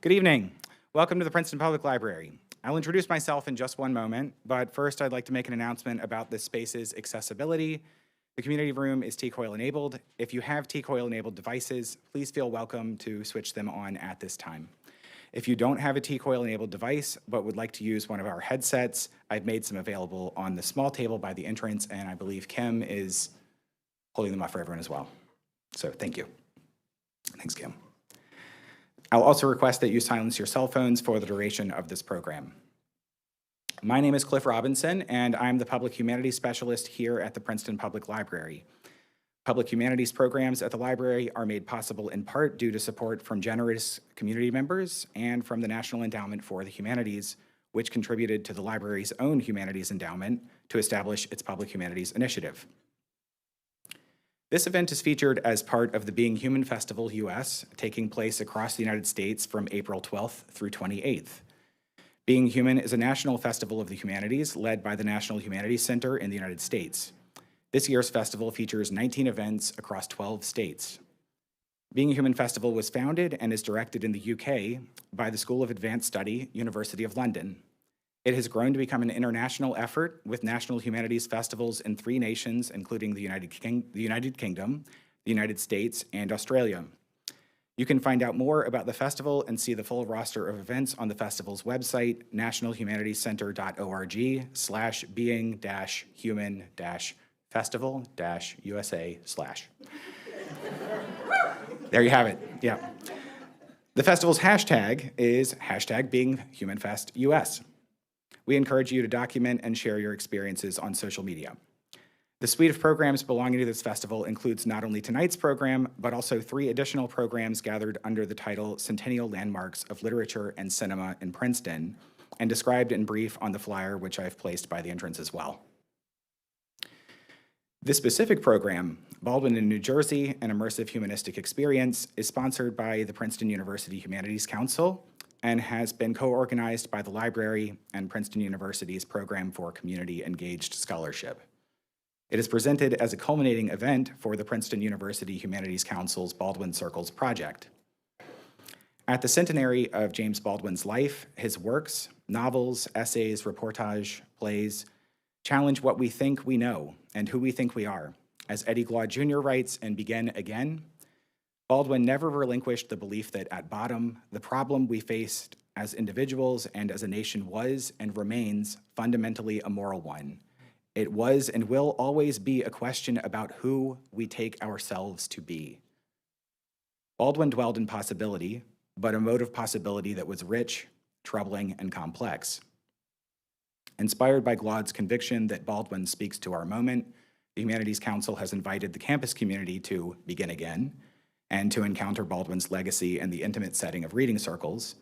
Good evening. Welcome to the Princeton Public Library. I'll introduce myself in just one moment, but first I'd like to make an announcement about this space's accessibility. The community room is T-Coil enabled. If you have T-Coil enabled devices, please feel welcome to switch them on at this time. If you don't have a T-Coil enabled device but would like to use one of our headsets, I've made some available on the small table by the entrance, and I believe Kim is holding them up for everyone as well. So thank you. Thanks, Kim. I'll also request that you silence your cell phones for the duration of this program. My name is Cliff Robinson, and I'm the Public Humanities Specialist here at the Princeton Public Library. Public humanities programs at the library are made possible in part due to support from generous community members and from the National Endowment for the Humanities, which contributed to the library's own humanities endowment to establish its Public Humanities Initiative. This event is featured as part of the Being Human Festival US, taking place across the United States from April 12th through 28th. Being Human is a national festival of the humanities led by the National Humanities Center in the United States. This year's festival features 19 events across 12 states. Being Human Festival was founded and is directed in the UK by the School of Advanced Study, University of London. It has grown to become an international effort with national humanities festivals in 3 nations, including the United Kingdom, the United States, and Australia. You can find out more about the festival and see the full roster of events on the festival's website, nationalhumanities-center.org/being-human-festival-USA/. There you have it, yeah. The festival's hashtag is #BeingHumanFestUS. We encourage you to document and share your experiences on social media. The suite of programs belonging to this festival includes not only tonight's program, but also 3 additional programs gathered under the title Centennial Landmarks of Literature and Cinema in Princeton, and described in brief on the flyer, which I've placed by the entrance as well. This specific program, Baldwin in New Jersey, an immersive humanistic experience, is sponsored by the Princeton University Humanities Council and has been co-organized by the library and Princeton University's Program for Community Engaged Scholarship. It is presented as a culminating event for the Princeton University Humanities Council's Baldwin Circles project. At the centenary of James Baldwin's life, his works, novels, essays, reportage, plays, challenge what we think we know and who we think we are. As Eddie Glaude Jr. writes in Begin Again, Baldwin never relinquished the belief that at bottom, the problem we faced as individuals and as a nation was and remains fundamentally a moral one. It was and will always be a question about who we take ourselves to be. Baldwin dwelled in possibility, but a mode of possibility that was rich, troubling, and complex. Inspired by Glaude's conviction that Baldwin speaks to our moment, the Humanities Council has invited the campus community to begin again and to encounter Baldwin's legacy in the intimate setting of reading circles,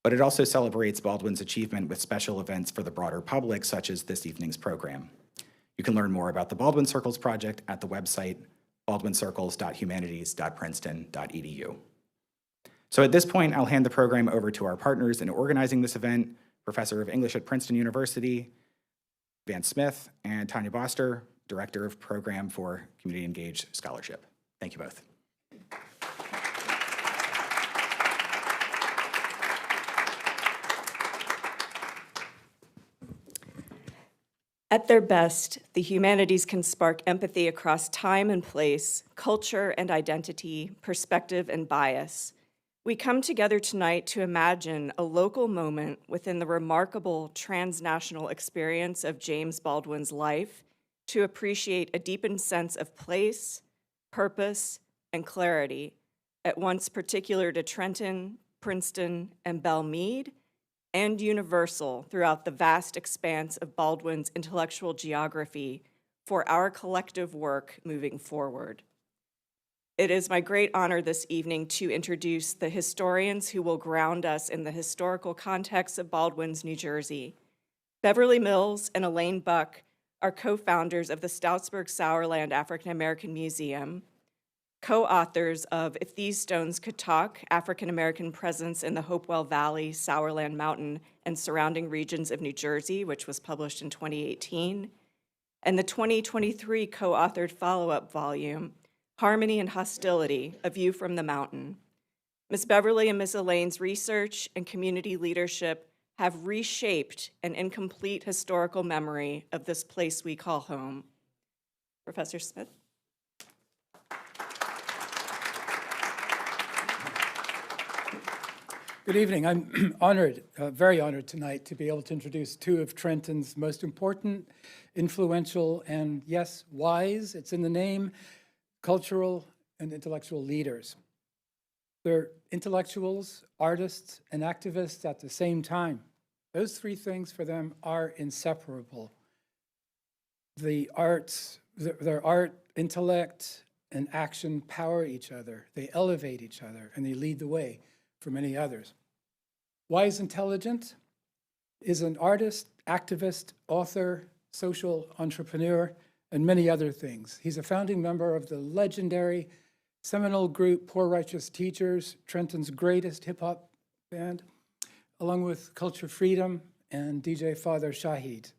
but it also celebrates Baldwin's achievement with special events for the broader public, such as this evening's program. You can learn more about the Baldwin Circles project at the website baldwincircles.humanities.princeton.edu. So at this point, I'll hand the program over to our partners in organizing this event, Professor of English at Princeton University, Van Smith, and Tanya Boster, Director of Program for Community Engaged Scholarship. Thank you both. At their best, the humanities can spark empathy across time and place, culture and identity, perspective and bias. We come together tonight to imagine a local moment within the remarkable transnational experience of James Baldwin's life to appreciate a deepened sense of place, purpose, and clarity, at once particular to Trenton, Princeton, and Belle Meade, and universal throughout the vast expanse of Baldwin's intellectual geography for our collective work moving forward. It is my great honor this evening to introduce the historians who will ground us in the historical context of Baldwin's New Jersey. Beverly Mills and Elaine Buck are co-founders of the Stoutsburg Sourland African American Museum, co-authors of If These Stones Could Talk, African American Presence in the Hopewell Valley, Sourland Mountain, and Surrounding Regions of New Jersey, which was published in 2018, and the 2023 co-authored follow-up volume, Harmony and Hostility, A View from the Mountain. Ms. Beverly and Ms. Elaine's research and community leadership have reshaped an incomplete historical memory of this place we call home. Professor Smith. Good evening. I'm honored, very honored tonight to be able to introduce two of Trenton's most important, influential, and yes, wise, it's in the name, cultural and intellectual leaders. They're intellectuals, artists, and activists at the same time. Those three things for them are inseparable. Their art, intellect, and action power each other. They elevate each other, and they lead the way for many others. Wise Intelligent is an artist, activist, author, social entrepreneur, and many other things. He's a founding member of the legendary seminal group Poor Righteous Teachers, Trenton's greatest hip-hop band, along with Culture Freedom and DJ Father Shahid.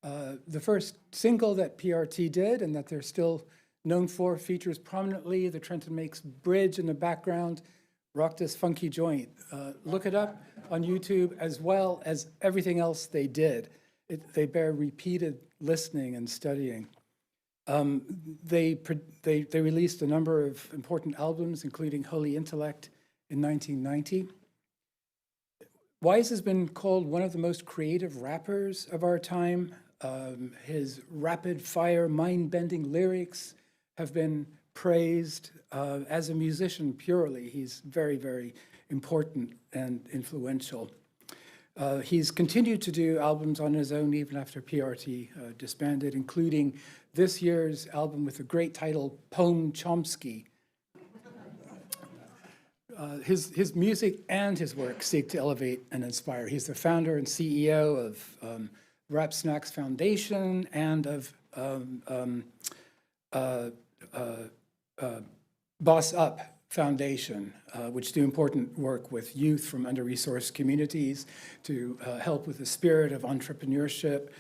The first single that PRT did and that they're still known for features prominently the Trenton Makes Bridge in the background. Rock this funky joint. Look it up on YouTube, as well as everything else they did. They bear repeated listening and studying. They released a number of important albums, including Holy Intellect in 1990. Wise has been called one of the most creative rappers of our time. His rapid-fire, mind-bending lyrics have been praised. As a musician purely, he's very, very important and influential. He's continued to do albums on his own even after PRT disbanded, including this year's album with the great title, Poem Chomsky. His music and his work seek to elevate and inspire. He's the founder and CEO of Rap Snacks Foundation and of Boss Up Foundation, which do important work with youth from under-resourced communities to help with the spirit of entrepreneurship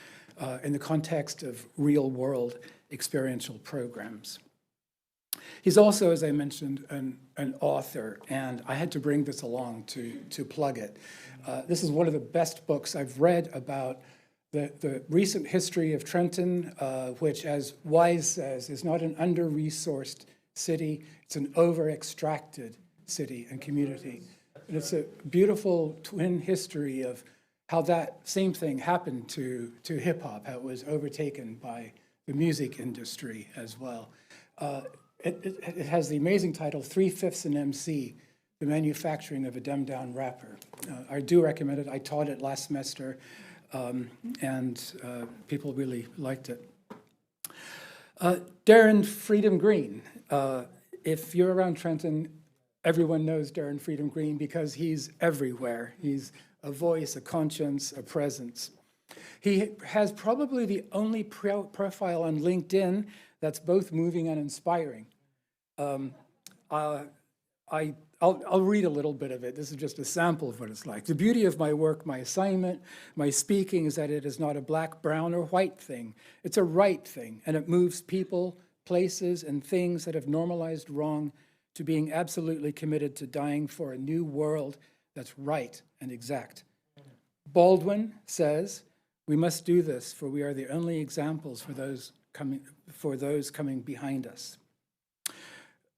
in the context of real-world experiential programs. He's also, as I mentioned, an author, and I had to bring this along to plug it. This is one of the best books I've read about the recent history of Trenton, which, as Wise says, is not an under-resourced city, it's an over-extracted city and community. And it's a beautiful twin history of how that same thing happened to hip-hop, how it was overtaken by the music industry as well. It has the amazing title, 3/5 an MC, The Manufacturing of a Dumbed-Down Rapper. I do recommend it. I taught it last semester, and people really liked it. Darren Freedom Green. If you're around Trenton, everyone knows Darren Freedom Green because he's everywhere. He's a voice, a conscience, a presence. He has probably the only profile on LinkedIn that's both moving and inspiring. I'll read a little bit of it. This is just a sample of what it's like. The beauty of my work, my assignment, my speaking is that it is not a black, brown, or white thing. It's a right thing, and it moves people, places, and things that have normalized wrong to being absolutely committed to dying for a new world that's right and exact. Baldwin says, "We must do this, for we are the only examples for those coming behind us."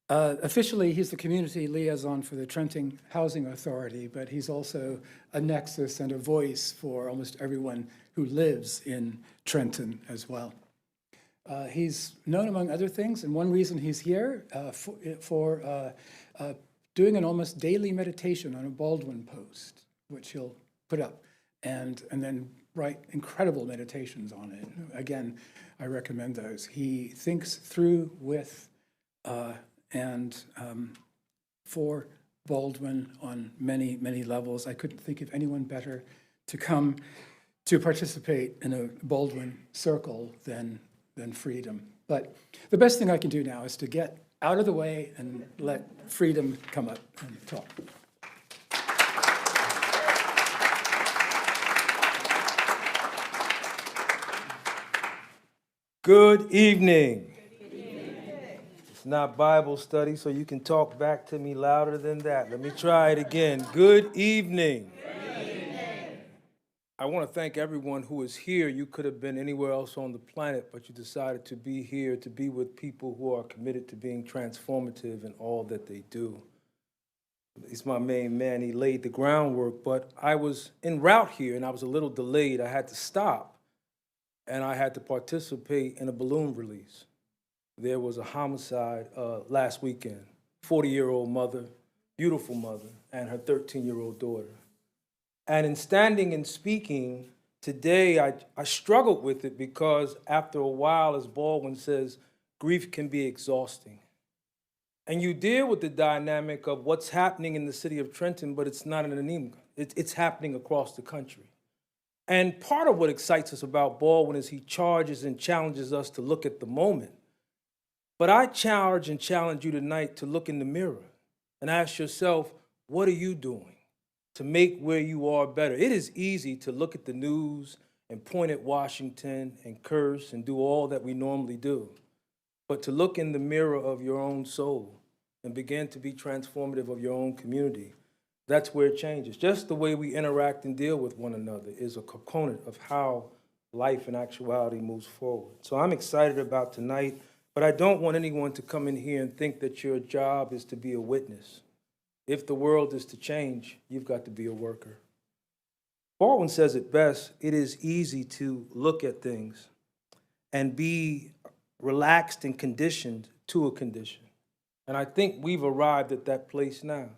Officially, he's the community liaison for the Trenton Housing Authority, but he's also a nexus and a voice for almost everyone who lives in Trenton as well. He's known, among other things, and one reason he's here, for doing an almost daily meditation on a Baldwin post, which he'll put up, and then write incredible meditations on it. Again, I recommend those. He thinks through with and for Baldwin on many, many levels. I couldn't think of anyone better to come to participate in a Baldwin circle than Freedom. But the best thing I can do now is to get out of the way and let Freedom come up and talk. Good evening. It's not Bible study, so you can talk back to me louder than that. Let me try it again. Good evening. Good evening. I want to thank everyone who is here. You could have been anywhere else on the planet, but you decided to be here to be with people who are committed to being transformative in all that they do. He's my main man. He laid the groundwork, but I was en route here and I was a little delayed. I had to stop and I had to participate in a balloon release. There was a homicide last weekend. 40-year-old mother, beautiful mother, and her 13-year-old daughter. And in standing and speaking today, I struggled with it because after a while, as Baldwin says, grief can be exhausting. And you deal with the dynamic of what's happening in the city of Trenton, but it's not an enigma. It's happening across the country. And part of what excites us about Baldwin is he charges and challenges us to look at the moment. But I charge and challenge you tonight to look in the mirror and ask yourself, what are you doing to make where you are better? It is easy to look at the news and point at Washington and curse and do all that we normally do. But to look in the mirror of your own soul and begin to be transformative of your own community, that's where it changes. Just the way we interact and deal with one another is a component of how life in actuality moves forward. So I'm excited about tonight. But I don't want anyone to come in here and think that your job is to be a witness. If the world is to change, you've got to be a worker. Baldwin says it best, it is easy to look at things and be relaxed and conditioned to a condition. And I think we've arrived at that place now.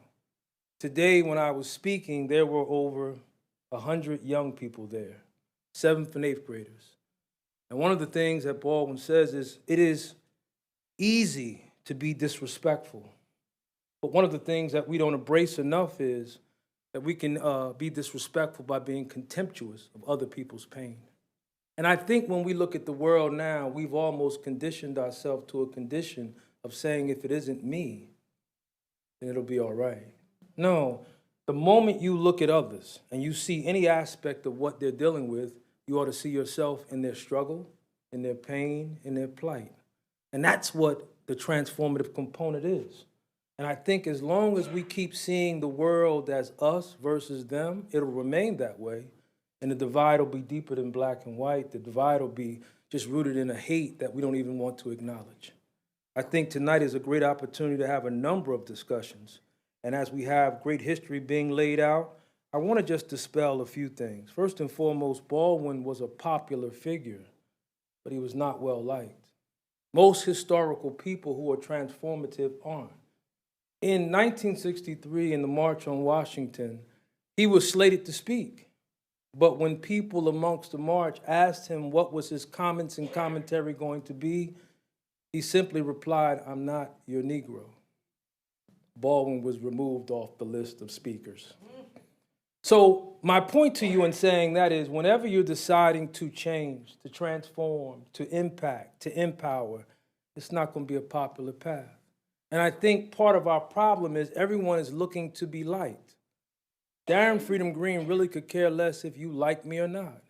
Today, when I was speaking, there were over 100 young people there, 7th and 8th graders. And one of the things that Baldwin says is, it is easy to be disrespectful. But one of the things that we don't embrace enough is that we can be disrespectful by being contemptuous of other people's pain. And I think when we look at the world now, we've almost conditioned ourselves to a condition of saying, if it isn't me, then it'll be all right. No, the moment you look at others and you see any aspect of what they're dealing with, you ought to see yourself in their struggle, in their pain, in their plight. And that's what the transformative component is. And I think as long as we keep seeing the world as us versus them, it'll remain that way. And the divide will be deeper than black and white. The divide will be just rooted in a hate that we don't even want to acknowledge. I think tonight is a great opportunity to have a number of discussions. And as we have great history being laid out, I want to just dispel a few things. First and foremost, Baldwin was a popular figure, but he was not well liked. Most historical people who are transformative aren't. In 1963, in the March on Washington, he was slated to speak. But when people amongst the march asked him what was his comments and commentary going to be, he simply replied, "I'm not your Negro." Baldwin was removed off the list of speakers. So my point to you in saying that is, whenever you're deciding to change, to transform, to impact, to empower, it's not going to be a popular path. And I think part of our problem is everyone is looking to be liked. Darren Freedom Green really could care less if you like me or not.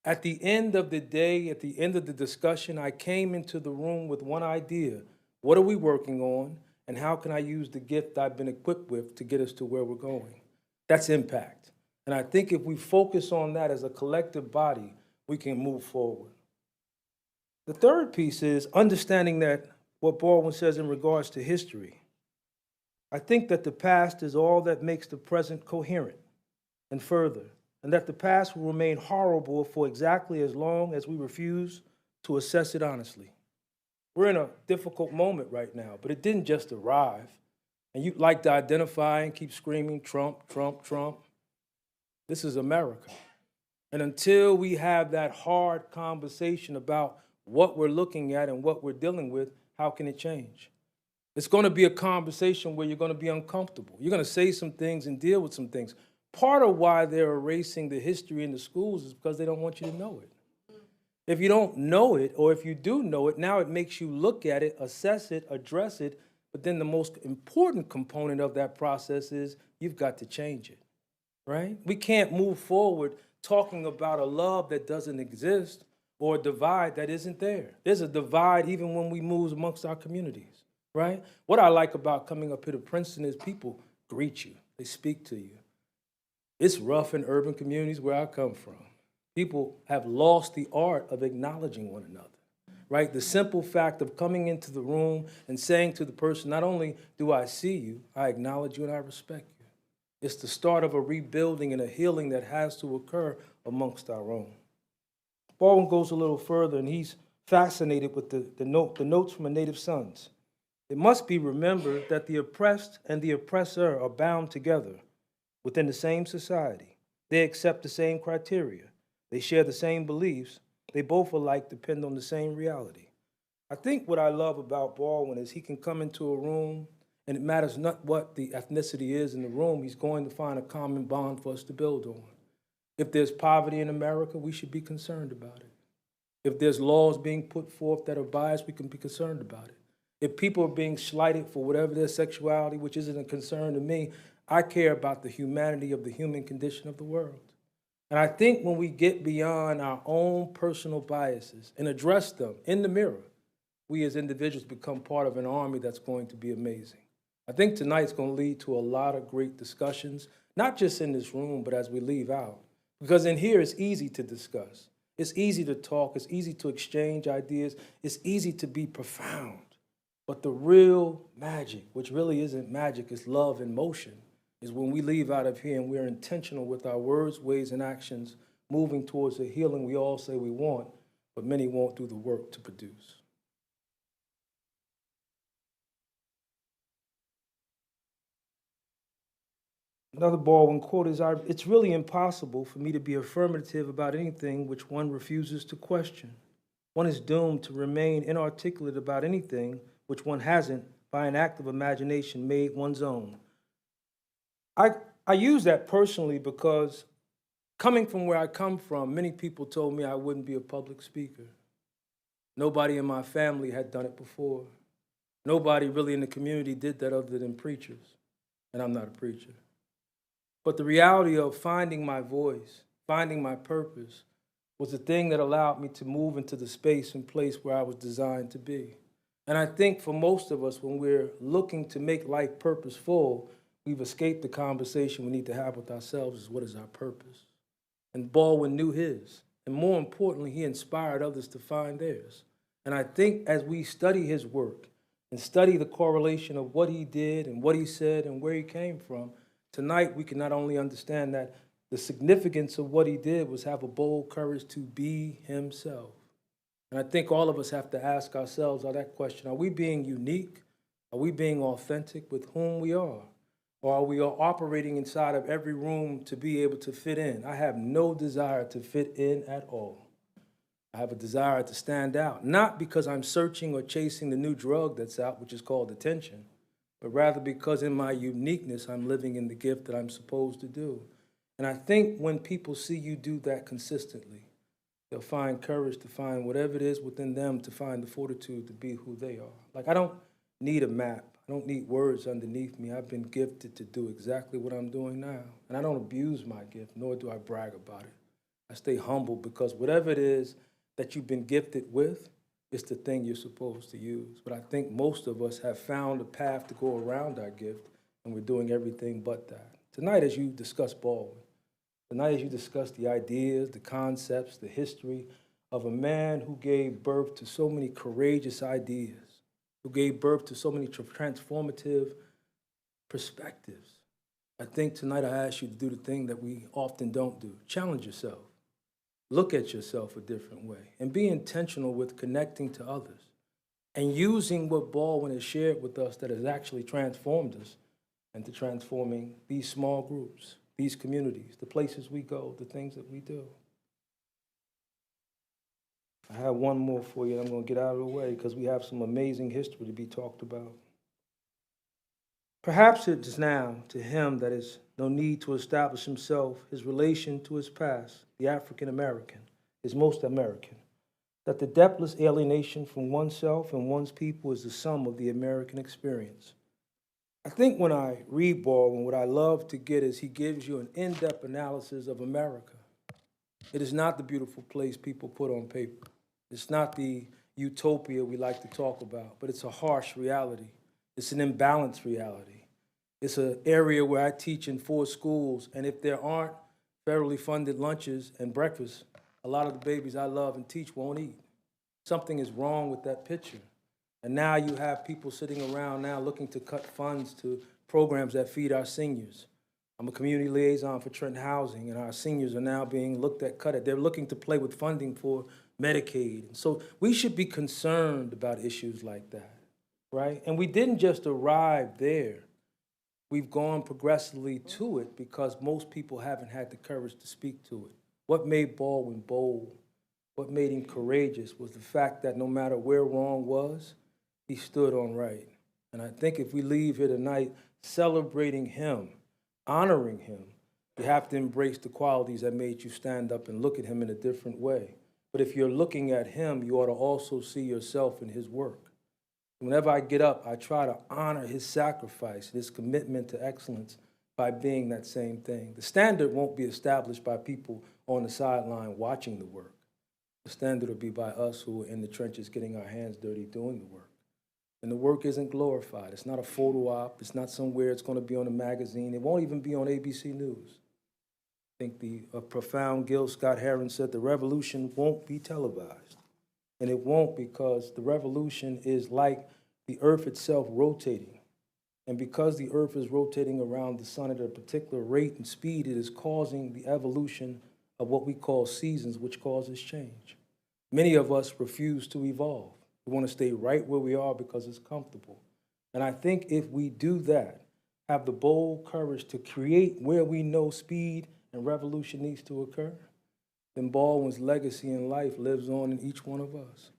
At the end of the day, at the end of the discussion, I came into the room with one idea. What are we working on? And how can I use the gift I've been equipped with to get us to where we're going? That's impact. And I think if we focus on that as a collective body, we can move forward. The third piece is understanding that what Baldwin says in regards to history. I think that the past is all that makes the present coherent and further, and that the past will remain horrible for exactly as long as we refuse to assess it honestly. We're in a difficult moment right now, but it didn't just arrive. And you'd like to identify and keep screaming, Trump, Trump, Trump. This is America. And until we have that hard conversation about what we're looking at and what we're dealing with, how can it change? It's going to be a conversation where you're going to be uncomfortable. You're going to say some things and deal with some things. Part of why they're erasing the history in the schools is because they don't want you to know it. If you don't know it, or if you do know it, now it makes you look at it, assess it, address it, but then the most important component of that process is you've got to change it, right? We can't move forward talking about a love that doesn't exist or a divide that isn't there. There's a divide even when we move amongst our communities. right? What I like about coming up here to Princeton is people greet you. They speak to you. It's rough in urban communities where I come from. People have lost the art of acknowledging one another, right? The simple fact of coming into the room and saying to the person, not only do I see you, I acknowledge you and I respect you. It's the start of a rebuilding and a healing that has to occur amongst our own. Baldwin goes a little further, and he's fascinated with the notes from a native sons. It must be remembered that the oppressed and the oppressor are bound together within the same society. They accept the same criteria. They share the same beliefs. They both alike depend on the same reality. I think what I love about Baldwin is he can come into a room, and it matters not what the ethnicity is in the room, he's going to find a common bond for us to build on. If there's poverty in America, we should be concerned about it. If there's laws being put forth that are biased, we can be concerned about it. If people are being slighted for whatever their sexuality, which isn't a concern to me, I care about the humanity of the human condition of the world. And I think when we get beyond our own personal biases and address them in the mirror, we as individuals become part of an army that's going to be amazing. I think tonight's going to lead to a lot of great discussions, not just in this room, but as we leave out. Because in here, it's easy to discuss. It's easy to talk. It's easy to exchange ideas. It's easy to be profound. But the real magic, which really isn't magic, is love in motion, is when we leave out of here and we're intentional with our words, ways, and actions, moving towards the healing we all say we want, but many won't do the work to produce. Another Baldwin quote is, "It's really impossible for me to be affirmative about anything which one refuses to question. One is doomed to remain inarticulate about anything which one hasn't, by an act of imagination, made one's own." I use that personally because coming from where I come from, many people told me I wouldn't be a public speaker. Nobody in my family had done it before. Nobody really in the community did that other than preachers, and I'm not a preacher. But the reality of finding my voice, finding my purpose, was the thing that allowed me to move into the space and place where I was designed to be. And I think for most of us, when we're looking to make life purposeful, we've escaped the conversation we need to have with ourselves is, what is our purpose? And Baldwin knew his. And more importantly, he inspired others to find theirs. And I think as we study his work and study the correlation of what he did and what he said and where he came from, tonight we can not only understand that the significance of what he did was have a bold courage to be himself. And I think all of us have to ask ourselves that question: are we being unique? Are we being authentic with whom we are? Or are we operating inside of every room to be able to fit in? I have no desire to fit in at all. I have a desire to stand out, not because I'm searching or chasing the new drug that's out, which is called attention, but rather because in my uniqueness, I'm living in the gift that I'm supposed to do. And I think when people see you do that consistently, they'll find courage to find whatever it is within them to find the fortitude to be who they are. Like, I don't need a map. I don't need words underneath me. I've been gifted to do exactly what I'm doing now. And I don't abuse my gift, nor do I brag about it. I stay humble because whatever it is that you've been gifted with, it's the thing you're supposed to use. But I think most of us have found a path to go around our gift, and we're doing everything but that. Tonight, as you discuss Baldwin, tonight as you discuss the ideas, the concepts, the history of a man who gave birth to so many courageous ideas, who gave birth to so many transformative perspectives, I think tonight I ask you to do the thing that we often don't do. Challenge yourself. Look at yourself a different way and be intentional with connecting to others and using what Baldwin has shared with us that has actually transformed us into transforming these small groups, these communities, the places we go, the things that we do. I have one more for you, and I'm going to get out of the way because we have some amazing history to be talked about. Perhaps it is now to him that is no need to establish himself, his relation to his past, the African American, is most American, that the depthless alienation from oneself and one's people is the sum of the American experience. I think when I read Baldwin, what I love to get is he gives you an in-depth analysis of America. It is not the beautiful place people put on paper. It's not the utopia we like to talk about, but it's a harsh reality. It's an imbalanced reality. It's an area where I teach in 4 schools, and if there aren't federally funded lunches and breakfasts, a lot of the babies I love and teach won't eat. Something is wrong with that picture. And now you have people sitting around now looking to cut funds to programs that feed our seniors. I'm a community liaison for Trenton Housing, and our seniors are now being looked at, cut at. They're looking to play with funding for Medicaid. And so we should be concerned about issues like that, right? And we didn't just arrive there. We've gone progressively to it because most people haven't had the courage to speak to it. What made Baldwin bold, what made him courageous was the fact that no matter where wrong was, he stood on right. And I think if we leave here tonight celebrating him, honoring him, you have to embrace the qualities that made you stand up and look at him in a different way. But if you're looking at him, you ought to also see yourself in his work. Whenever I get up, I try to honor his sacrifice, his commitment to excellence by being that same thing. The standard won't be established by people on the sideline watching the work. The standard will be by us who are in the trenches getting our hands dirty doing the work. And the work isn't glorified. It's not a photo op. It's not somewhere it's going to be on a magazine. It won't even be on ABC News. I think the profound Gil Scott-Heron said the revolution won't be televised. And it won't because the revolution is like the earth itself rotating. And because the earth is rotating around the sun at a particular rate and speed, it is causing the evolution of what we call seasons, which causes change. Many of us refuse to evolve. We want to stay right where we are because it's comfortable. And I think if we do that, have the bold courage to create where we know speed and revolution needs to occur, then Baldwin's legacy in life lives on in each one of us.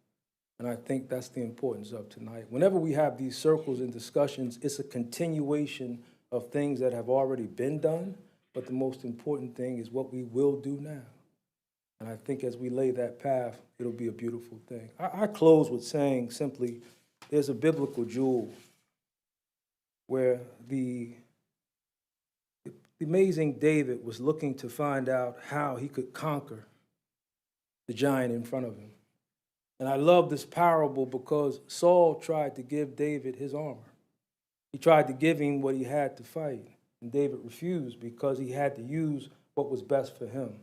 And I think that's the importance of tonight. Whenever we have these circles and discussions, it's a continuation of things that have already been done, but the most important thing is what we will do now. And I think as we lay that path, it'll be a beautiful thing. I close with saying simply, there's a biblical jewel where the amazing David was looking to find out how he could conquer the giant in front of him. And I love this parable because Saul tried to give David his armor. He tried to give him what he had to fight, and David refused because he had to use what was best for him.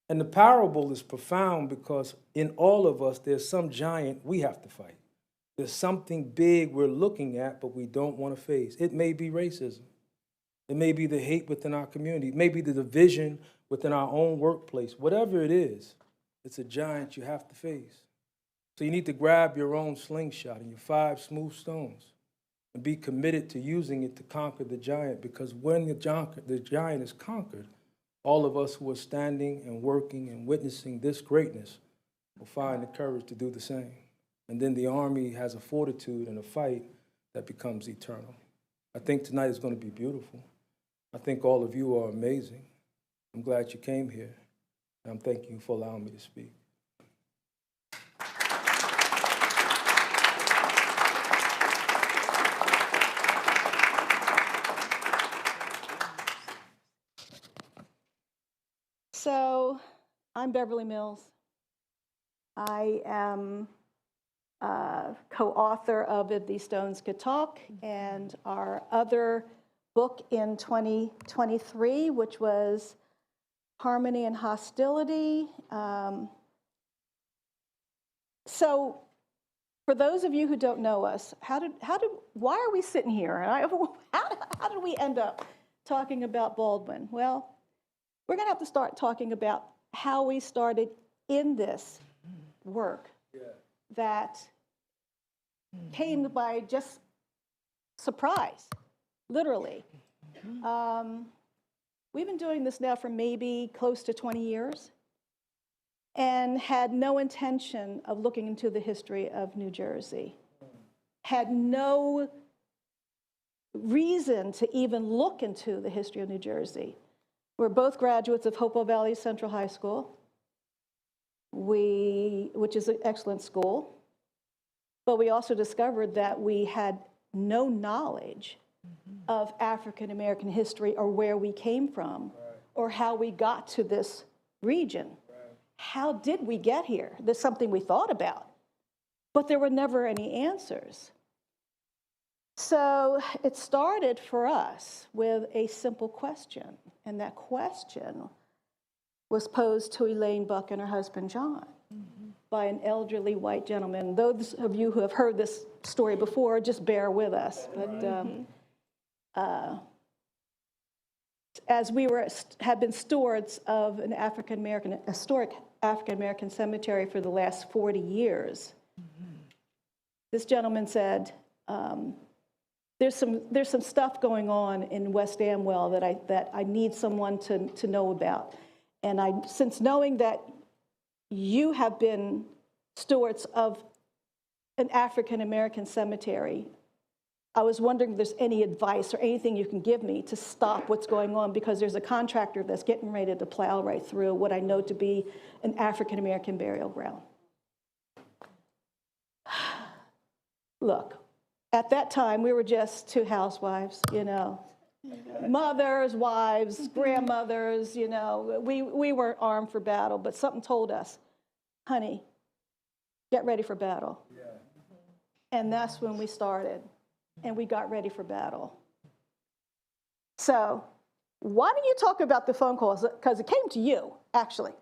And the parable is profound because in all of us, there's some giant we have to fight. There's something big we're looking at, but we don't want to face. It may be racism. It may be the hate within our community. It may be the division within our own workplace. Whatever it is, it's a giant you have to face. So you need to grab your own slingshot and your 5 smooth stones and be committed to using it to conquer the giant, because when the giant is conquered, all of us who are standing and working and witnessing this greatness will find the courage to do the same. And then the army has a fortitude and a fight that becomes eternal. I think tonight is going to be beautiful. I think all of you are amazing. I'm glad you came here, and I'm thanking you for allowing me to speak. So, I'm Beverly Mills. I am co-author of If These Stones Could Talk and our other book in 2023, which was Harmony and Hostility. So, for those of you who don't know us, why are we sitting here? How did we end up talking about Baldwin? Well, we're going to have to start talking about how we started in this work that came by just surprise, literally. We've been doing this now for maybe close to 20 years and had no intention of looking into the history of New Jersey, had no reason to even look into the history of New Jersey. We're both graduates of Hopewell Valley Central High School, which is an excellent school. But we also discovered that we had no knowledge of African American history or where we came from or how we got to this region. How did we get here? There's something we thought about, but there were never any answers. So it started for us with a simple question, and that question was posed to Elaine Buck and her husband John by an elderly white gentleman. Those of you who have heard this story before, just bear with us. But as we had been stewards of an historic African-American cemetery for the last 40 years, this gentleman said, there's some stuff going on in West Amwell that I need someone to know about. And since knowing that you have been stewards of an African-American cemetery, I was wondering if there's any advice or anything you can give me to stop what's going on, because there's a contractor that's getting ready to plow right through what I know to be an African-American burial ground. Look, at that time, we were just two housewives, you know, mothers, wives, grandmothers, you know. We weren't armed for battle, but something told us, honey, get ready for battle. And that's when we started, and we got ready for battle. So why don't you talk about the phone calls? Because it came to you, actually.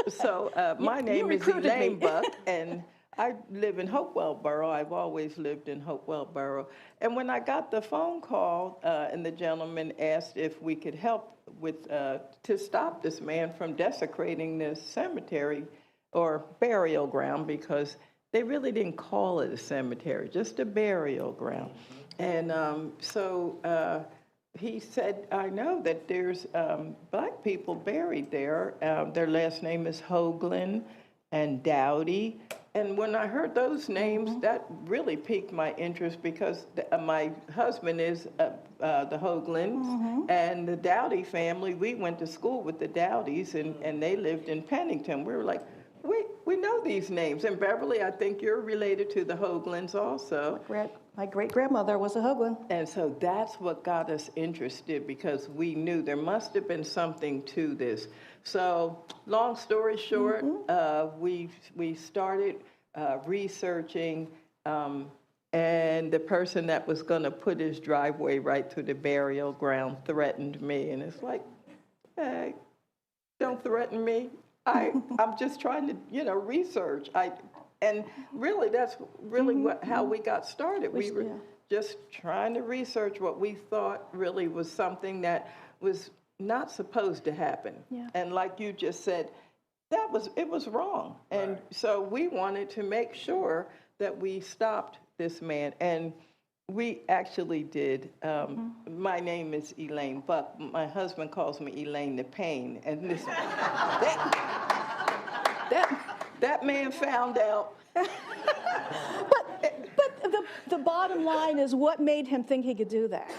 So my name is Elaine Buck, and I live in Hopewell Borough. I've always lived in Hopewell Borough. And when I got the phone call, and the gentleman asked if we could help with to stop this man from desecrating this cemetery or burial ground, because they really didn't call it a cemetery, just a burial ground. And so he said, I know that there's black people buried there. Their last name is Hoagland and Dowdy. And when I heard those names, that really piqued my interest, because my husband is the Hoaglands, and the Dowdy family, we went to school with the Dowdys, and they lived in Pennington. We were like, we know these names. And Beverly, I think you're related to the Hoaglands also. My great-grandmother was a Hoagland. And so that's what got us interested, because we knew there must have been something to this. So long story short, we started researching, and the person that was going to put his driveway right through the burial ground threatened me. And it's like, hey, don't threaten me. I'm just trying to, research. And really, that's really how we got started. We were just trying to research what we thought really was something that was not supposed to happen. Yeah. And like you just said, it was wrong. And so we wanted to make sure that we stopped this man. And we actually did. My name is Elaine Buck. My husband calls me Elaine the Pain. And this, that man found out. but the bottom line is, what made him think he could do that?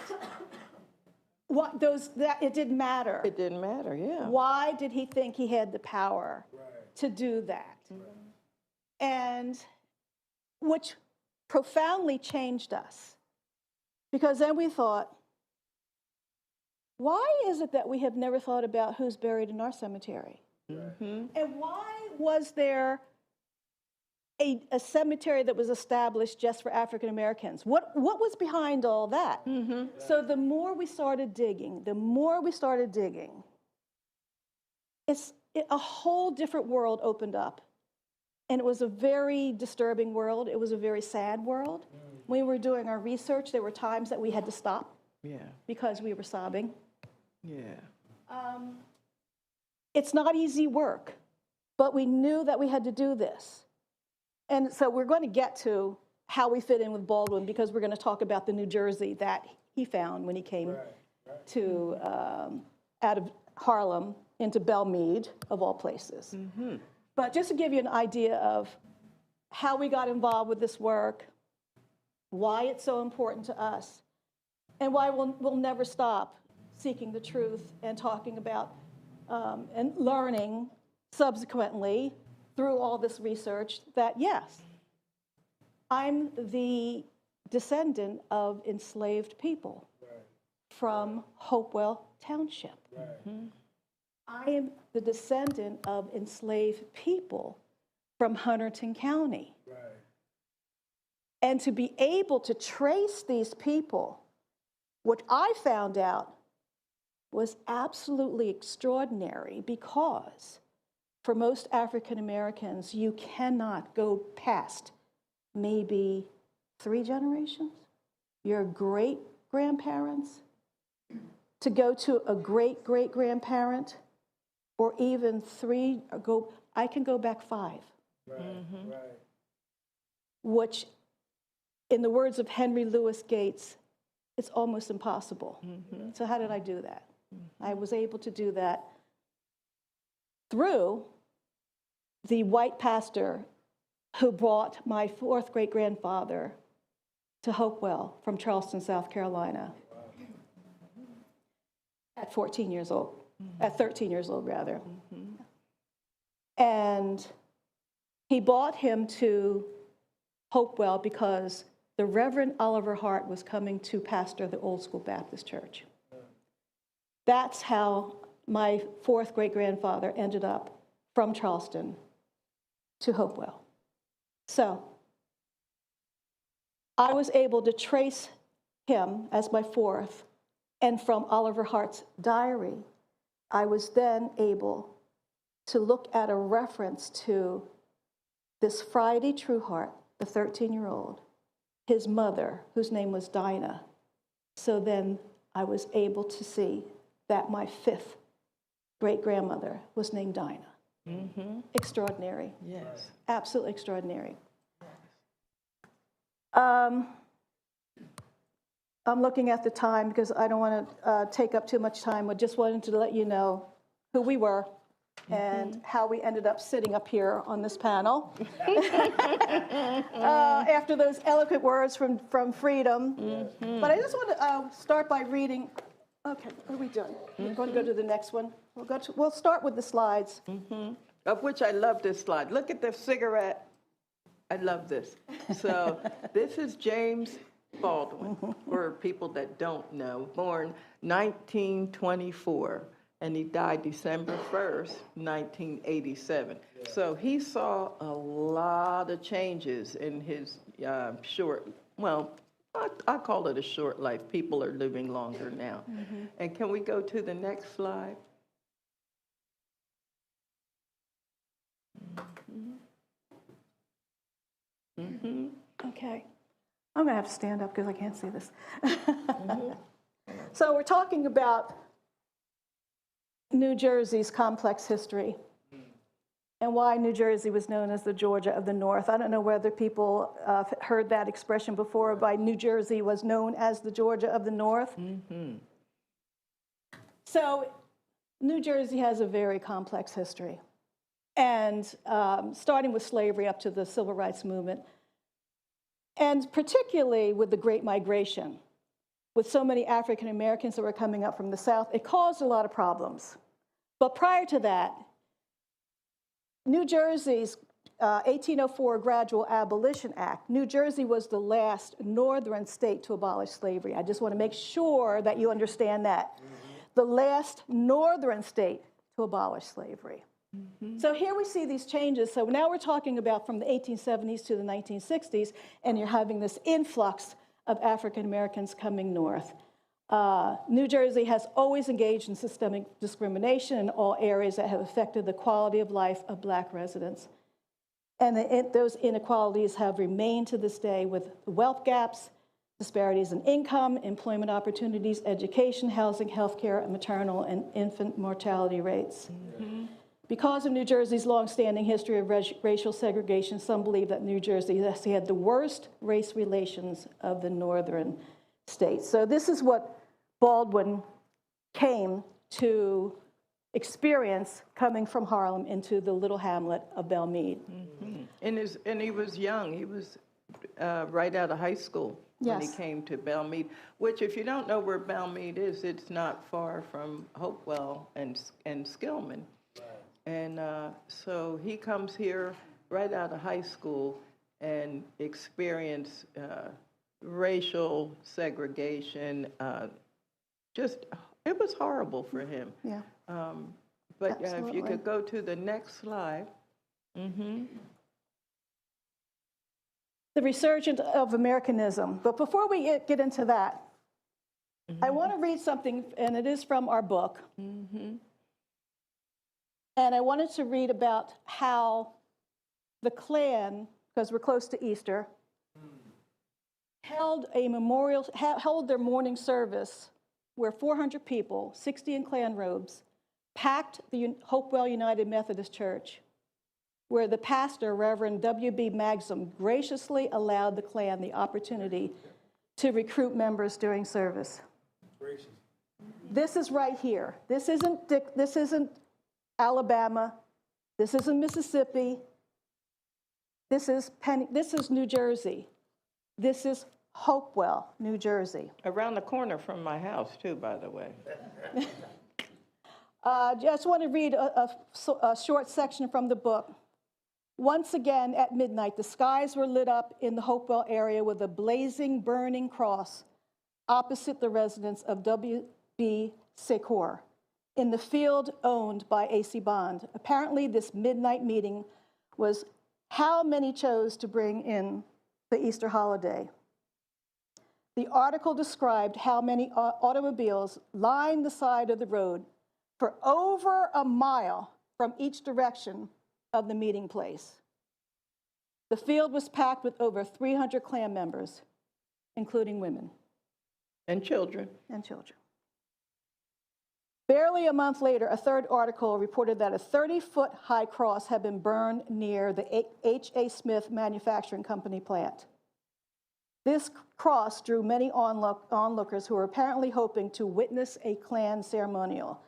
It didn't matter. It didn't matter, yeah. Why did he think he had the power to do that? And which profoundly changed us. Because then we thought, why is it that we have never thought about who's buried in our cemetery? And why was there a cemetery that was established just for African Americans? What was behind all that? So the more we started digging, a whole different world opened up. And it was a very disturbing world. It was a very sad world. When we were doing our research, there were times that we had to stop because we were sobbing. It's not easy work, but we knew that we had to do this. And so we're going to get to how we fit in with Baldwin, because we're going to talk about the New Jersey that he found when he came to out of Harlem into Belle Mead, of all places. But just to give you an idea of how we got involved with this work, why it's so important to us, and why we'll never stop seeking the truth and talking about and learning subsequently through all this research that, yes, I'm the descendant of enslaved people from Hopewell Township. I am the descendant of enslaved people from Hunterdon County. And to be able to trace these people, what I found out was absolutely extraordinary, because for most African Americans, you cannot go past maybe 3 generations, your great-grandparents, to go to a great-great-grandparent, or even 3, I can go back 5. Right, right. Which, in the words of Henry Louis Gates, it's almost impossible. So how did I do that? I was able to do that through the white pastor who brought my 4th great-grandfather to Hopewell from Charleston, South Carolina, at 14 years old, at 13 years old, rather. And he brought him to Hopewell because the Reverend Oliver Hart was coming to pastor the Old School Baptist Church. That's how my 4th great-grandfather ended up from Charleston to Hopewell. So I was able to trace him as my 4th, and from Oliver Hart's diary, I was then able to look at a reference to this Friday Trueheart, the 13-year-old, his mother, whose name was Dinah. So then I was able to see that my 5th great-grandmother was named Dinah. Extraordinary. Yes. Absolutely extraordinary. I'm looking at the time because I don't want to take up too much time. I just wanted to let you know who we were and how we ended up sitting up here on this panel. After those eloquent words from Freedom. But I just want to start by reading. Okay, what are we doing? We're going to go to the next one. We'll start with the slides. Of which I love this slide. Look at the cigarette. I love this. So this is James Baldwin, for people that don't know, born 1924, and he died December 1st, 1987. So he saw a lot of changes in his short, well, I call it a short life. People are living longer now. And can we go to the next slide? Okay. I'm going to have to stand up because I can't see this. So we're talking about New Jersey's complex history and why New Jersey was known as the Georgia of the North. I don't know whether people heard that expression before, why New Jersey was known as the Georgia of the North. So New Jersey has a very complex history. And starting with slavery up to the Civil Rights Movement, and particularly with the Great Migration, with so many African Americans that were coming up from the South, it caused a lot of problems. But prior to that, New Jersey's 1804 Gradual Abolition Act, New Jersey was the last northern state to abolish slavery. I just want to make sure that you understand that. The last northern state to abolish slavery. So here we see these changes. So now we're talking about from the 1870s to the 1960s, and you're having this influx of African Americans coming north. New Jersey has always engaged in systemic discrimination in all areas that have affected the quality of life of Black residents. And those inequalities have remained to this day with wealth gaps, disparities in income, employment opportunities, education, housing, healthcare, and maternal and infant mortality rates. Because of New Jersey's longstanding history of racial segregation, some believe that New Jersey has had the worst race relations of the northern states. So this is what Baldwin came to experience coming from Harlem into the little hamlet of Belle Meade. And he was young. He was right out of high school when he came to Belle Meade, which, if you don't know where Belle Meade is, it's not far from Hopewell and Skillman. And so he comes here right out of high school and experience racial segregation. It was horrible for him. Yeah. But if you could go to the next slide. the resurgence of Americanism. But before we get into that, I want to read something, and it is from our book. And I wanted to read about how the Klan, because we're close to Easter, held their morning service where 400 people, 60 in Klan robes, packed the Hopewell United Methodist Church, where the pastor, Reverend W.B. Maxim, graciously allowed the Klan the opportunity to recruit members during service. Gracious. This is right here. This isn't Alabama. This isn't Mississippi. This is New Jersey. This is Hopewell, New Jersey. Around the corner from my house, too, by the way. Just want to read a short section from the book. Once again, at midnight, the skies were lit up in the Hopewell area with a blazing, burning cross opposite the residence of W.B. Secor in the field owned by A.C. Bond. Apparently, this midnight meeting was how many chose to bring in the Easter holiday. The article described how many automobiles lined the side of the road for over a mile from each direction of the meeting place. The field was packed with over 300 Klan members, including women. And children. And children. Barely a month later, a third article reported that a 30-foot high cross had been burned near the H.A. Smith Manufacturing Company plant. This cross drew many onlookers who were apparently hoping to witness a Klan ceremonial,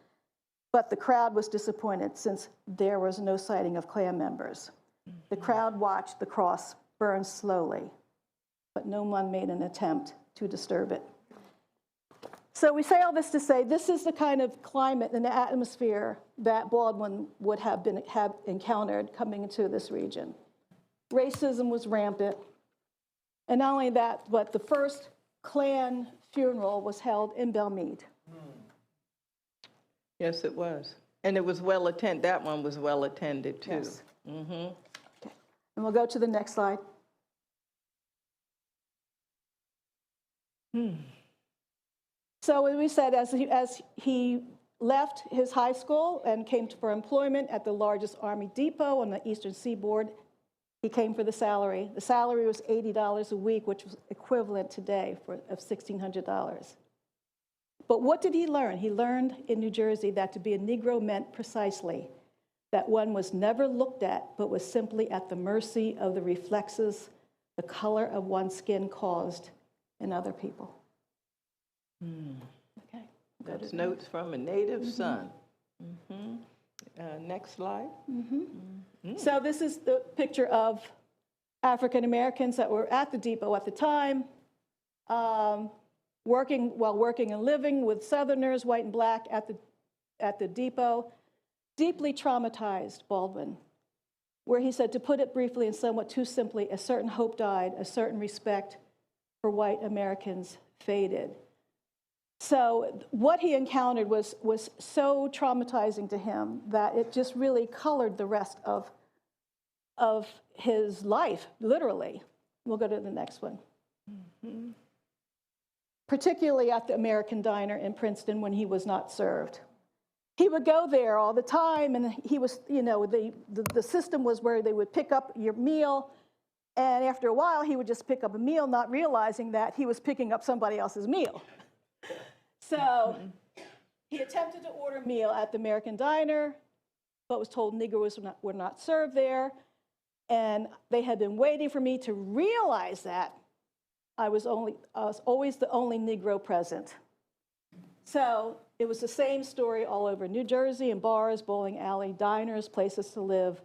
but the crowd was disappointed since there was no sighting of Klan members. The crowd watched the cross burn slowly, but no one made an attempt to disturb it. So we say all this to say this is the kind of climate and the atmosphere that Baldwin would have encountered coming into this region. Racism was rampant. And not only that, but the first Klan funeral was held in Belle Mead. Yes, it was. And it was well attended. That one was well attended, too. Yes. Okay. And we'll go to the next slide. So as we said, as he left his high school and came for employment at the largest Army depot on the eastern seaboard, he came for the salary. The salary was $80 a week, which was equivalent today of $1,600. But what did he learn? He learned in New Jersey that to be a Negro meant precisely that one was never looked at, but was simply at the mercy of the reflexes the color of one's skin caused in other people. Okay. That's notes from a native son. Next slide. So this is the picture of African Americans that were at the depot at the time, working and living with Southerners, white and black, at the depot. Deeply traumatized, Baldwin, where he said, to put it briefly and somewhat too simply, a certain hope died, a certain respect for white Americans faded. So what he encountered was so traumatizing to him that it just really colored the rest of his life, literally. We'll go to the next one. Particularly at the American Diner in Princeton when he was not served. He would go there all the time, and he was, the system was where they would pick up your meal, and after a while, he would just pick up a meal, not realizing that he was picking up somebody else's meal. So he attempted to order a meal at the American Diner, but was told Negroes were not served there, and they had been waiting for me to realize that I was always the only Negro present. So it was the same story all over New Jersey, in bars, bowling alley, diners, places to live.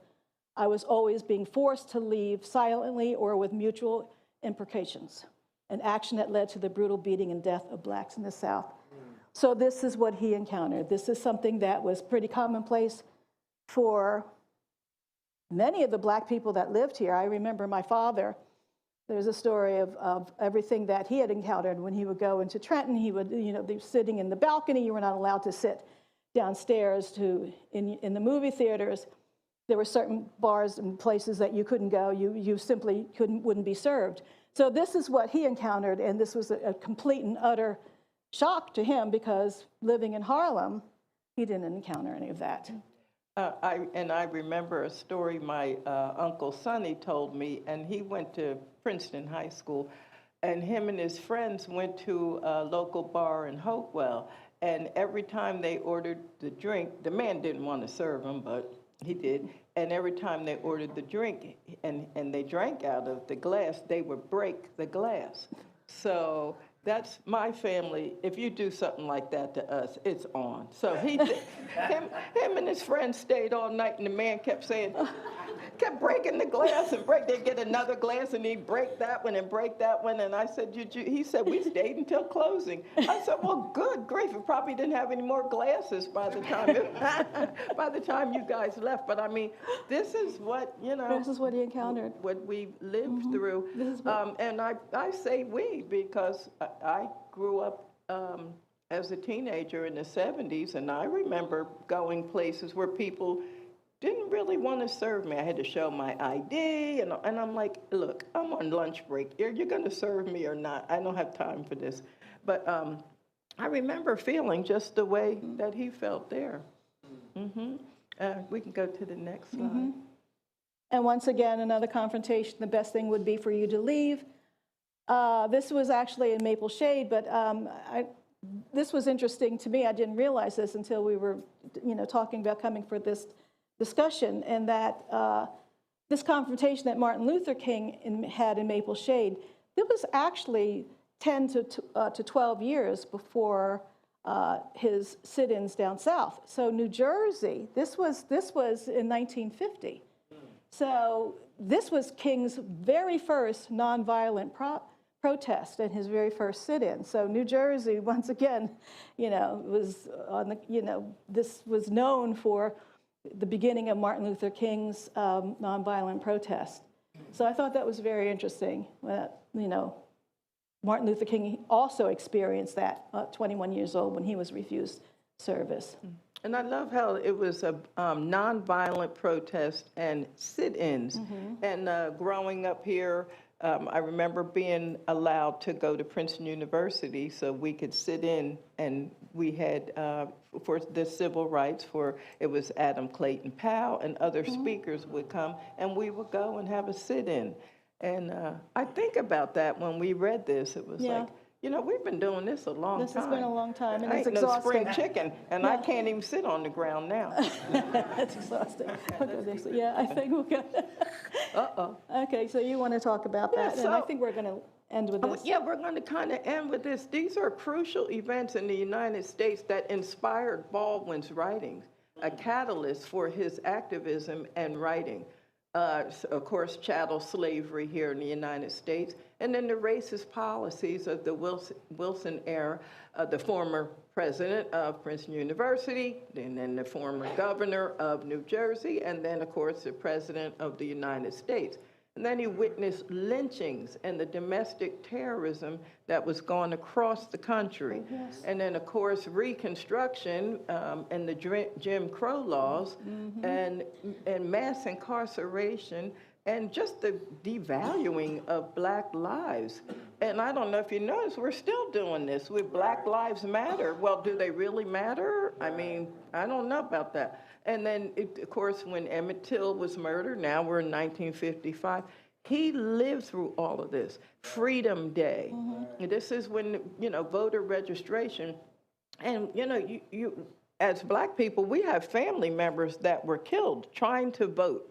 I was always being forced to leave silently or with mutual imprecations, an action that led to the brutal beating and death of blacks in the South. So this is what he encountered. This is something that was pretty commonplace for many of the black people that lived here. I remember my father. There's a story of everything that he had encountered when he would go into Trenton. He would, be sitting in the balcony. You were not allowed to sit downstairs in the movie theaters. there were certain bars and places that you couldn't go. You simply wouldn't be served. So this is what he encountered, and this was a complete and utter shock to him because living in Harlem, he didn't encounter any of that. I remember a story my Uncle Sonny told me, and he went to Princeton High School, and him and his friends went to a local bar in Hopewell, and every time they ordered the drink, the man didn't want to serve them, but he did, and every time they ordered the drink and they drank out of the glass, they would break the glass. So that's my family. If you do something like that to us, it's on. So him and his friends stayed all night, and the man kept saying, kept breaking the glass and they'd get another glass, and he'd break that one and break that one. And I said, he said, we stayed until closing. I said, well, good grief, we probably didn't have any more glasses by the time you guys left. But I mean, this is what, This is what he encountered. What we lived through. And I say we because I grew up as a teenager in the 70s, and I remember going places where people didn't really want to serve me. I had to show my ID, and I'm like, look, I'm on lunch break. You're going to serve me or not? I don't have time for this. But I remember feeling just the way that he felt there. We can go to the next slide. And once again, another confrontation. The best thing would be for you to leave. This was actually in Maple Shade, but this was interesting to me. I didn't realize this until we were, talking about coming for this discussion, and that this confrontation that Martin Luther King had in Maple Shade, it was actually 10 to 12 years before his sit-ins down south. So New Jersey, this was in 1950. So this was King's very first nonviolent protest and his very first sit-in. So New Jersey, once again, was on the, this was known for the beginning of Martin Luther King's nonviolent protest. So I thought that was very interesting. Martin Luther King also experienced that at 21 years old when he was refused service. And I love how it was a nonviolent protest and sit-ins. And growing up here, I remember being allowed to go to Princeton University so we could sit in, and we had, for the civil rights, it was Adam Clayton Powell and other speakers would come, and we would go and have a sit-in. And I think about that when we read this. It was like, we've been doing this a long time. This has been a long time, and I it's ain't no exhausting. spring chicken, and I can't even sit on the ground now. It's exhausting. Yeah, I think we'll go. Okay, so you want to talk about that, and I think we're going to end with this. Yeah, we're going to kind of end with this. These are crucial events in the United States that inspired Baldwin's writings, a catalyst for his activism and writing. Of course, chattel slavery here in the United States, and then the racist policies of the Wilson era, the former president of Princeton University, and then the former governor of New Jersey, and then, of course, the president of the United States. And then he witnessed lynchings and the domestic terrorism that was going across the country. And then, of course, Reconstruction and the Jim Crow laws and mass incarceration and just the devaluing of Black lives. And I don't know if you notice, we're still doing this with Black Lives Matter. Well, do they really matter? I mean, I don't know about that. And then, of course, when Emmett Till was murdered, now we're in 1955, he lived through all of this. Freedom Day. This is when, voter registration. And, you as Black people, we have family members that were killed trying to vote.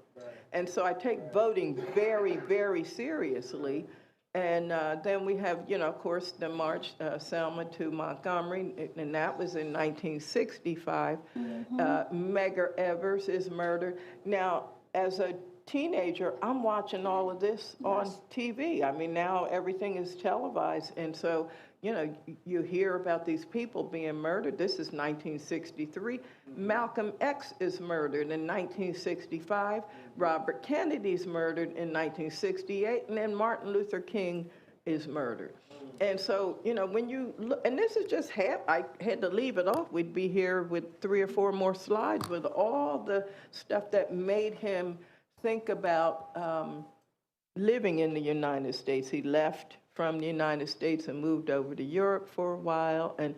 And so I take voting very, very seriously. And then we have, of course, the March Selma to Montgomery, and that was in 1965. Medgar Evers is murdered. Now, as a teenager, I'm watching all of this on TV. I mean, now everything is televised, and so, you hear about these people being murdered. This is 1963. Malcolm X is murdered in 1965. Robert Kennedy's murdered in 1968, and then Martin Luther King is murdered. And so, you know, when you look, and this is just half, I had to leave it off. We'd be here with 3 or 4 more slides with all the stuff that made him think about living in the United States. He left from the United States and moved over to Europe for a while, and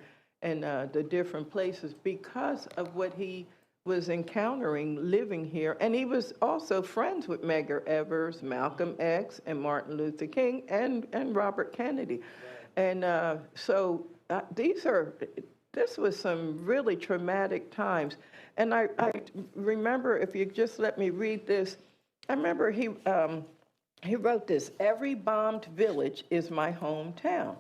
the different places because of what he was encountering living here. And he was also friends with Medgar Evers, Malcolm X, and Martin Luther King, and Robert Kennedy. And so this was some really traumatic times. And I remember, if you just let me read this, I remember he wrote this: "Every bombed village is my hometown,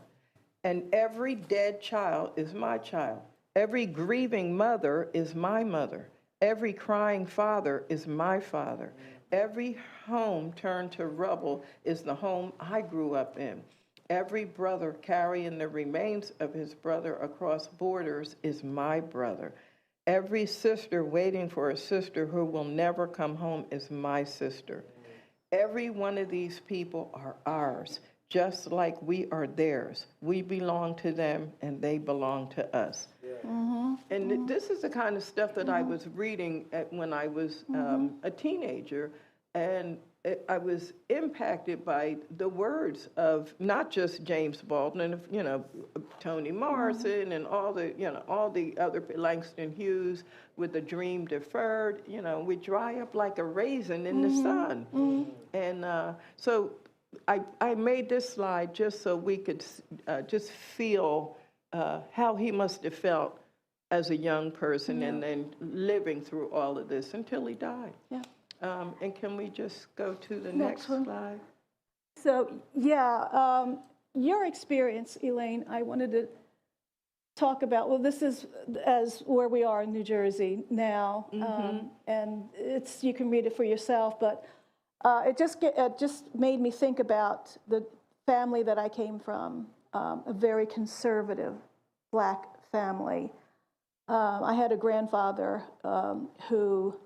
and every dead child is my child. Every grieving mother is my mother. Every crying father is my father. Every home turned to rubble is the home I grew up in. Every brother carrying the remains of his brother across borders is my brother. Every sister waiting for a sister who will never come home is my sister. Every one of these people are ours, just like we are theirs. We belong to them, and they belong to us." And this is the kind of stuff that I was reading when I was a teenager, and I was impacted by the words of not just James Baldwin, you know, Toni Morrison, and all the other, Langston Hughes with "The Dream Deferred." You know, we dry up like a raisin in the sun, and so I made this slide just so we could just feel how he must have felt as a young person, and then living through all of this until he died. Yeah. And can we just go to the next slide? So, your experience, Elaine, I wanted to talk about. Well, this is as where we are in New Jersey now, and you can read it for yourself. But it just made me think about the family that I came from, a very conservative Black family. I had a grandfather who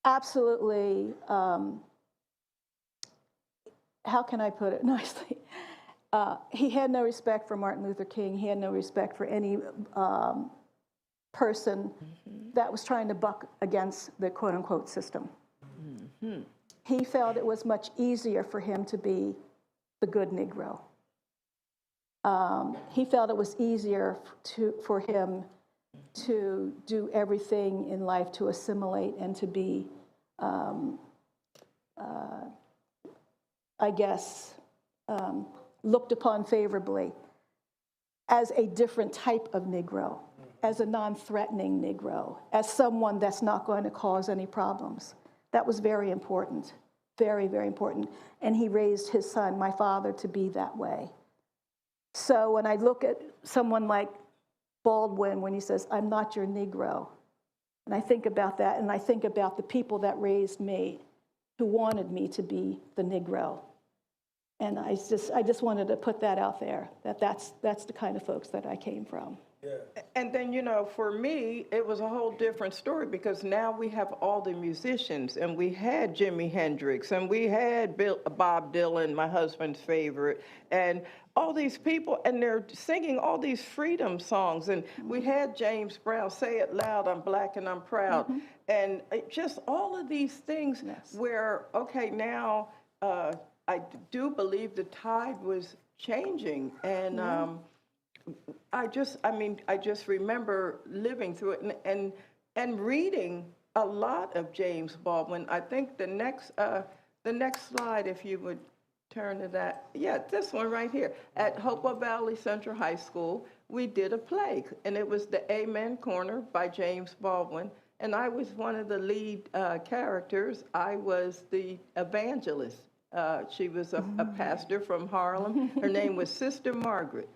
absolutely, how can I put it nicely? He had no respect for Martin Luther King. He had no respect for any person that was trying to buck against the quote-unquote system. He felt it was much easier for him to be the good Negro. He felt it was easier for him to do everything in life to assimilate and to be, I guess, looked upon favorably as a different type of Negro, as a non-threatening Negro, as someone that's not going to cause any problems. That was very important, very, very important. And he raised his son, my father, to be that way. So when I look at someone like Baldwin, when he says, "I'm not your Negro," and I think about that, and I think about the people that raised me, who wanted me to be the Negro. And I just wanted to put that out there, that's the kind of folks that I came from. And then, you know, for me, it was a whole different story, because now we have all the musicians, and we had Jimi Hendrix, and we had Bob Dylan, my husband's favorite, and all these people, and they're singing all these freedom songs. And we had James Brown, "Say It Loud, I'm Black and I'm Proud." And just all of these things where, okay, now I do believe the tide was changing. And I just remember living through it and reading a lot of James Baldwin. I think the next slide, if you would turn to that. Yeah, this one right here. At Hopewell Valley Central High School, we did a play, and it was The Amen Corner by James Baldwin, and I was one of the lead characters. I was the evangelist. She was a pastor from Harlem. Her name was Sister Margaret.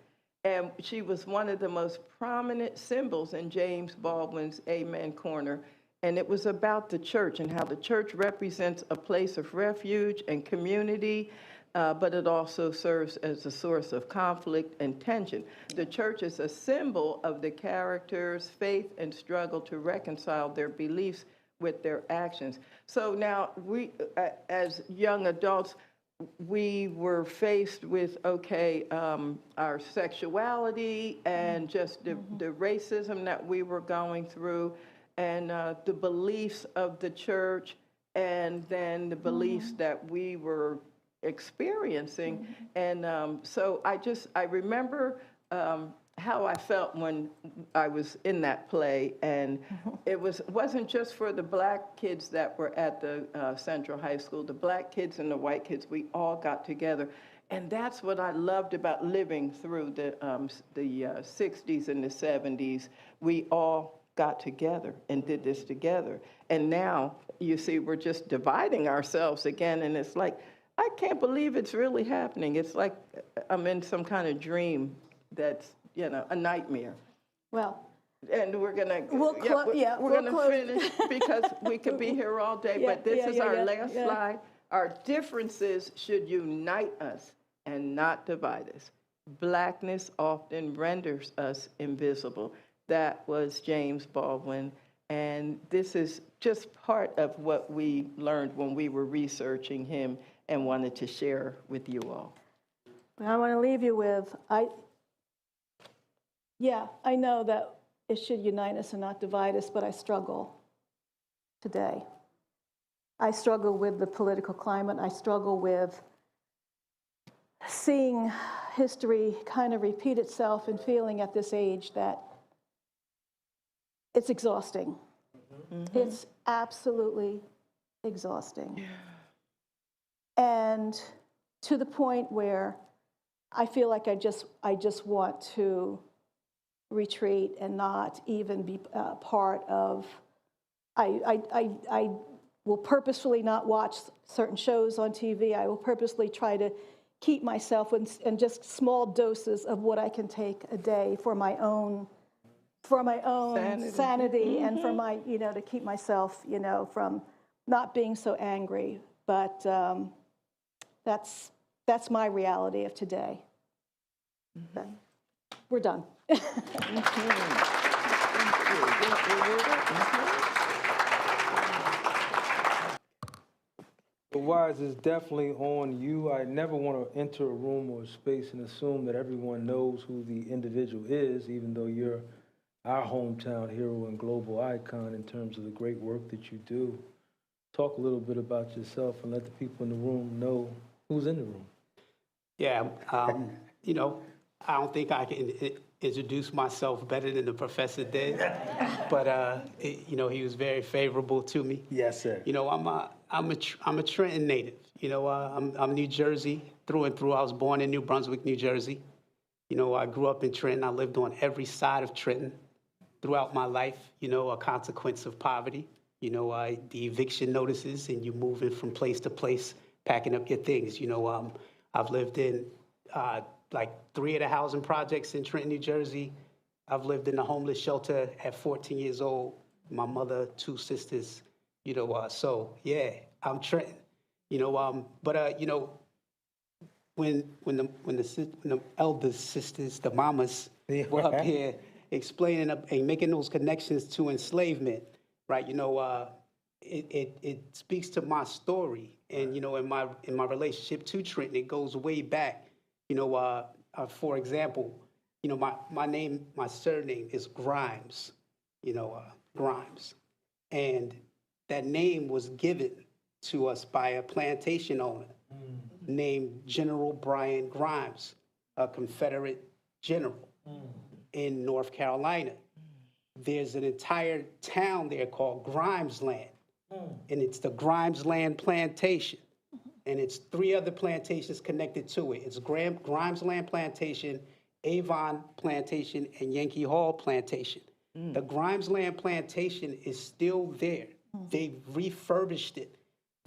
And she was one of the most prominent symbols in James Baldwin's Amen Corner. And it was about the church and how the church represents a place of refuge and community, but it also serves as a source of conflict and tension. The church is a symbol of the character's faith and struggle to reconcile their beliefs with their actions. So now we, as young adults, we were faced with, okay, our sexuality and just the racism that we were going through, and the beliefs of the church, and then the beliefs that we were experiencing. And so I remember how I felt when I was in that play, and it wasn't just for the black kids that were at the Central High School. The black kids and the white kids, we all got together, and that's what I loved about living through the 60s and the 70s. We all got together and did this together, and now you see we're just dividing ourselves again, and it's like, I can't believe it's really happening. It's like I'm in some kind of dream that's, you know, a nightmare. Well, And we're gonna, We'll clo- yeah, we're we'll gonna close. finish because we could be here all day, Yeah, but this yeah, is yeah, our yeah, last yeah. slide. Our differences should unite us and not divide us. Blackness often renders us invisible. That was James Baldwin, and this is just part of what we learned when we were researching him and wanted to share with you all. I want to leave you with, I know that it should unite us and not divide us, but I struggle today. I struggle with the political climate. I struggle with seeing history kind of repeat itself and feeling at this age that it's exhausting. It's absolutely exhausting. And to the point where I feel like I just want to retreat and not even be part of. I will purposefully not watch certain shows on TV. I will purposely try to keep myself in just small doses of what I can take a day for my own sanity and for my, to keep myself, from not being so angry. But that's my reality of today. But we're done. The wise is definitely on you. I never want to enter a room or a space and assume that everyone knows who the individual is, even though you're our hometown hero and global icon in terms of the great work that you do. Talk a little bit about yourself and let the people in the room know who's in the room. Yeah, I don't think I can introduce myself better than the professor did, but he was very favorable to me. Yes, sir. I'm a Trenton native. I'm New Jersey through and through. I was born in New Brunswick, New Jersey. I grew up in Trenton. I lived on every side of Trenton throughout my life. A consequence of poverty. The eviction notices and you moving from place to place, packing up your things. I've lived in like 3 of the housing projects in Trenton, New Jersey. I've lived in a homeless shelter at 14 years old. My mother, 2 sisters, so yeah, I'm Trenton. When the elder sisters, the mamas, were up here explaining and making those connections to enslavement, right? It speaks to my story, and in my relationship to Trenton, it goes way back. For example, my surname is Grimes, Grimes, and that name was given to us by a plantation owner named General Brian Grimes, a Confederate general in North Carolina. There's an entire town there called Grimesland, and it's the Grimesland Plantation. And it's 3 other plantations connected to it. It's Grimesland Plantation, Avon Plantation, and Yankee Hall Plantation. The Grimesland Plantation is still there. They've refurbished it.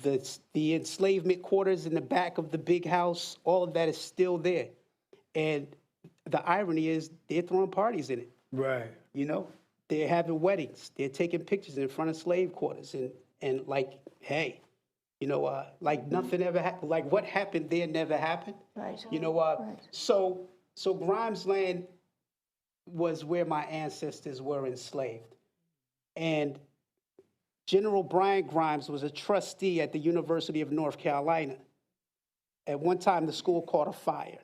The enslavement quarters in the back of the big house, all of that is still there. And the irony is they're throwing parties in it. Right. They're having weddings. They're taking pictures in front of slave quarters. And like, hey, like nothing ever happened. Like what happened there never happened. Right. Right. So Grimesland was where my ancestors were enslaved. And General Brian Grimes was a trustee at the University of North Carolina. at one time the school caught a fire,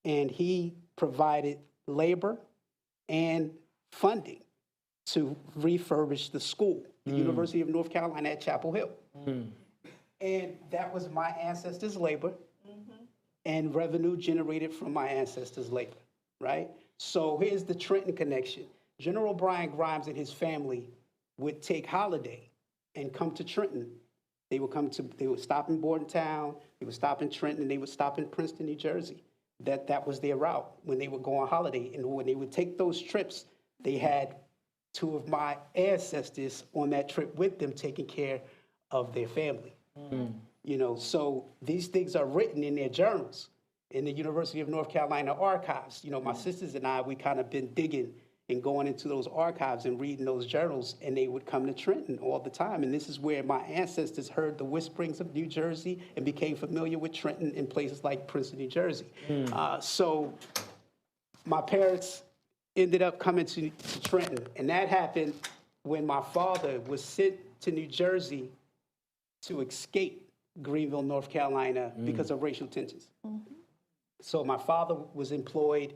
and he provided labor and funding to refurbish the school, the University of North Carolina at Chapel Hill. And that was my ancestors' labor and revenue generated from my ancestors' labor, right? So here's the Trenton connection. General Brian Grimes and his family would take holiday and come to Trenton. They would stop in Bordentown, they would stop in Trenton, and they would stop in Princeton, New Jersey. That was their route when they would go on holiday. And when they would take those trips, they had two of my ancestors on that trip with them taking care of their family. You know, so these things are written in their journals in the University of North Carolina archives. You know, my sisters and I, we kind of been digging and going into those archives and reading those journals, and they would come to Trenton all the time. And this is where my ancestors heard the whisperings of New Jersey and became familiar with Trenton in places like Princeton, New Jersey. So my parents ended up coming to Trenton, and that happened when my father was sent to New Jersey to escape Greenville, North Carolina, because of racial tensions. So my father was employed,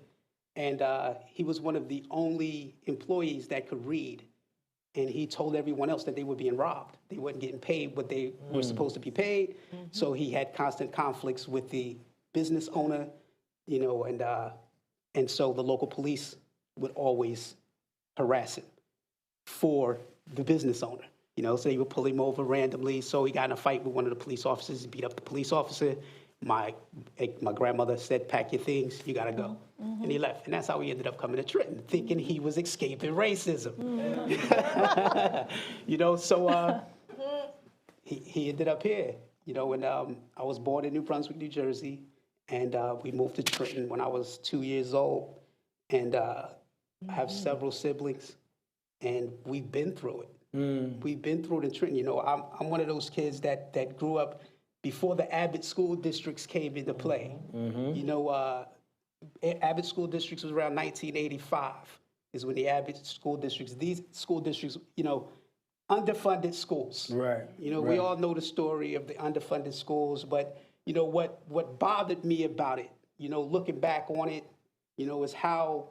and he was one of the only employees that could read. And he told everyone else that they were being robbed. They weren't getting paid what they were supposed to be paid. So he had constant conflicts with the business owner, you know, and so the local police would always harass him for the business owner. You know, so they would pull him over randomly. So he got in a fight with one of the police officers, beat up the police officer. My grandmother said, "Pack your things, you gotta go." And he left. And that's how he ended up coming to Trenton, thinking he was escaping racism. You know, so he ended up here. You know, and I was born in New Brunswick, New Jersey, and we moved to Trenton when I was 2 years old. And I have several siblings, and we've been through it. We've been through it in Trenton. You know, I'm one of those kids that grew up before the Abbott school districts came into play. You know, Abbott school districts was around 1985 is when the Abbott school districts, these school districts, you know, underfunded schools. Right. You know, we all know the story of the underfunded schools, but, you know, what bothered me about it, you know, looking back on it, you know, is how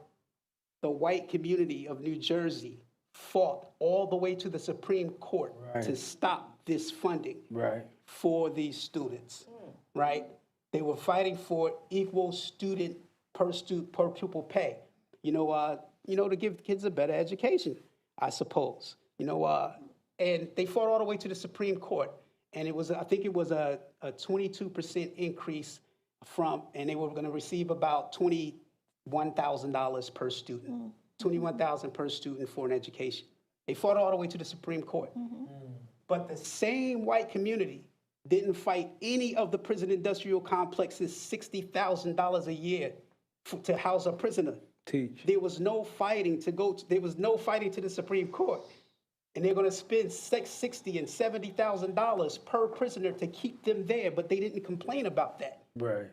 the white community of New Jersey fought all the way to the Supreme Court to stop this funding for these students, right? They were fighting for equal student per pupil pay, you know, to give kids a better education, I suppose, you know, and they fought all the way to the Supreme Court, and it was, I think it was a 22% increase and they were going to receive about $21,000 per student. $21,000 per student for an education. They fought all the way to the Supreme Court. But the same white community didn't fight any of the prison industrial complex's $60,000 a year to house a prisoner. There was no fighting there was no fighting to the Supreme Court. And they're going to spend $60,000 and $70,000 per prisoner to keep them there, but they didn't complain about that. Right.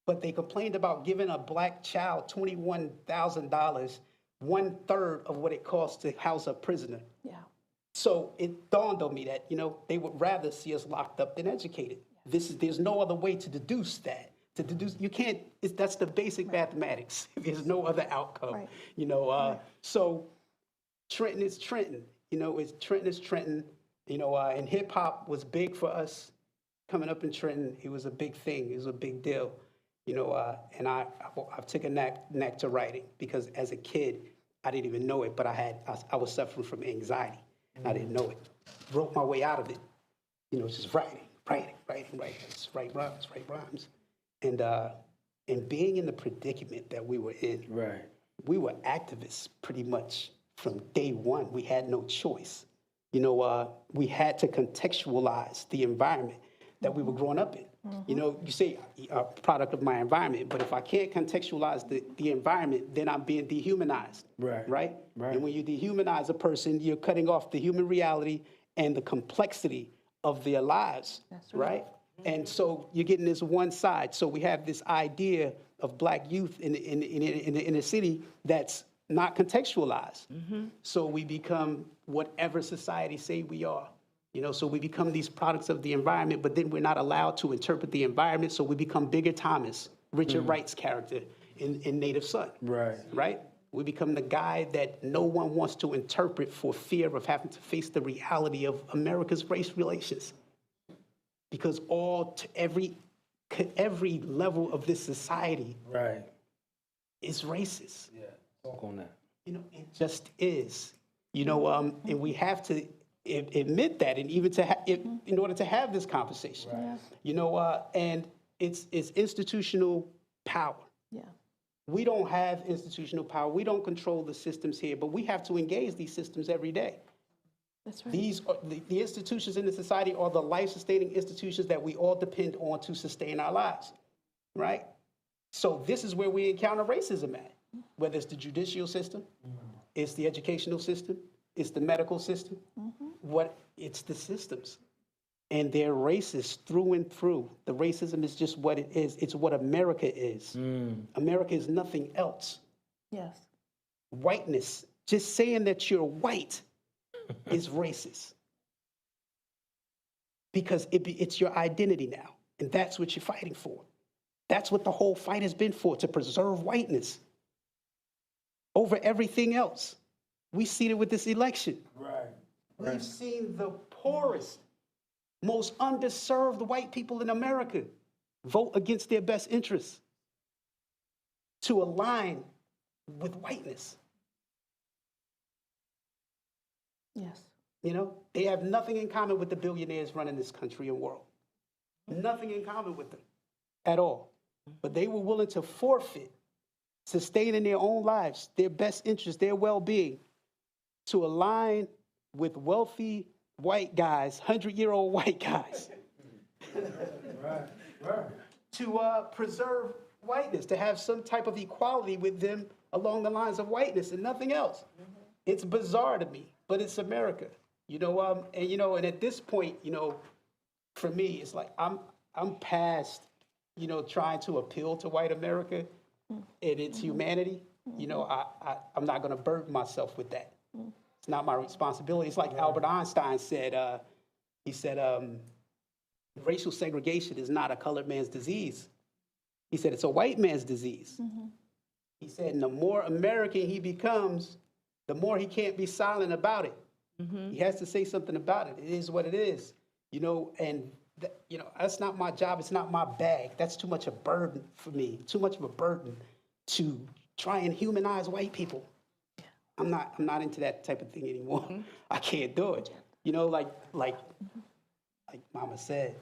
But they complained about giving a black child $21,000, 1/3 of what it costs to house a prisoner. Yeah. So it dawned on me that, you know, they would rather see us locked up than educated. There's no other way to deduce that. You can't, that's the basic mathematics. There's no other outcome, you know. So Trenton is Trenton, you know, Trenton is Trenton, you know, and hip hop was big for us coming up in Trenton. It was a big thing, it was a big deal. You know, and I've taken a knack to writing because as a kid, I didn't even know it, but I was suffering from anxiety. I didn't know it. Wrote my way out of it. You know, just writing. Just write rhymes. And being in the predicament that we were in, we were activists pretty much from day one. We had no choice. You know, we had to contextualize the environment that we were growing up in. You know, you say a product of my environment, but if I can't contextualize the environment, then I'm being dehumanized, right? And when you dehumanize a person, you're cutting off the human reality and the complexity of their lives, right? And so you're getting this one side. So we have this idea of black youth in the city that's not contextualized. So we become whatever society say we are. You know, so we become these products of the environment, but then we're not allowed to interpret the environment, so we become Bigger Thomas, Richard Wright's character in Native Son. Right. Right? We become the guy that no one wants to interpret for fear of having to face the reality of America's race relations. Because every level of this society Right. is racist. Yeah. Talk on that. You know, it just is. You know, and we have to admit that, and even in order to have this conversation. Yeah. You know, and it's institutional power. Yeah. We don't have institutional power. We don't control the systems here, but we have to engage these systems every day. That's right. These are, the institutions in the society are the life-sustaining institutions that we all depend on to sustain our lives, right? So this is where we encounter racism at, whether it's the judicial system, it's the educational system, it's the medical system, it's the systems. And they're racist through and through. The racism is just what it is. It's what America is. America is nothing else. Yes. Whiteness, just saying that you're white is racist. Because it's your identity now. And that's what you're fighting for. That's what the whole fight has been for, to preserve whiteness over everything else. We see it with this election. Right. We've seen the poorest, most underserved white people in America vote against their best interests to align with whiteness. Yes. You know, they have nothing in common with the billionaires running this country and world. Nothing in common with them at all. But they were willing to forfeit, sustaining their own lives, their best interests, their well-being, to align with wealthy white guys, 100-year-old white guys, to preserve whiteness, to have some type of equality with them along the lines of whiteness and nothing else. It's bizarre to me, but it's America, you know. And at this point, you know, for me, it's like I'm past, you know, trying to appeal to white America and its humanity. You know, I'm not going to burden myself with that. It's not my responsibility. It's like Albert Einstein said. He said, racial segregation is not a colored man's disease. He said it's a white man's disease. He said, and the more American he becomes, the more he can't be silent about it. He has to say something about it. It is what it is, you know. And you know, that's not my job. It's not my bag. That's too much a burden for me. Too much of a burden to try and humanize white people. I'm not into that type of thing anymore. I can't do it. You know, like Mama said,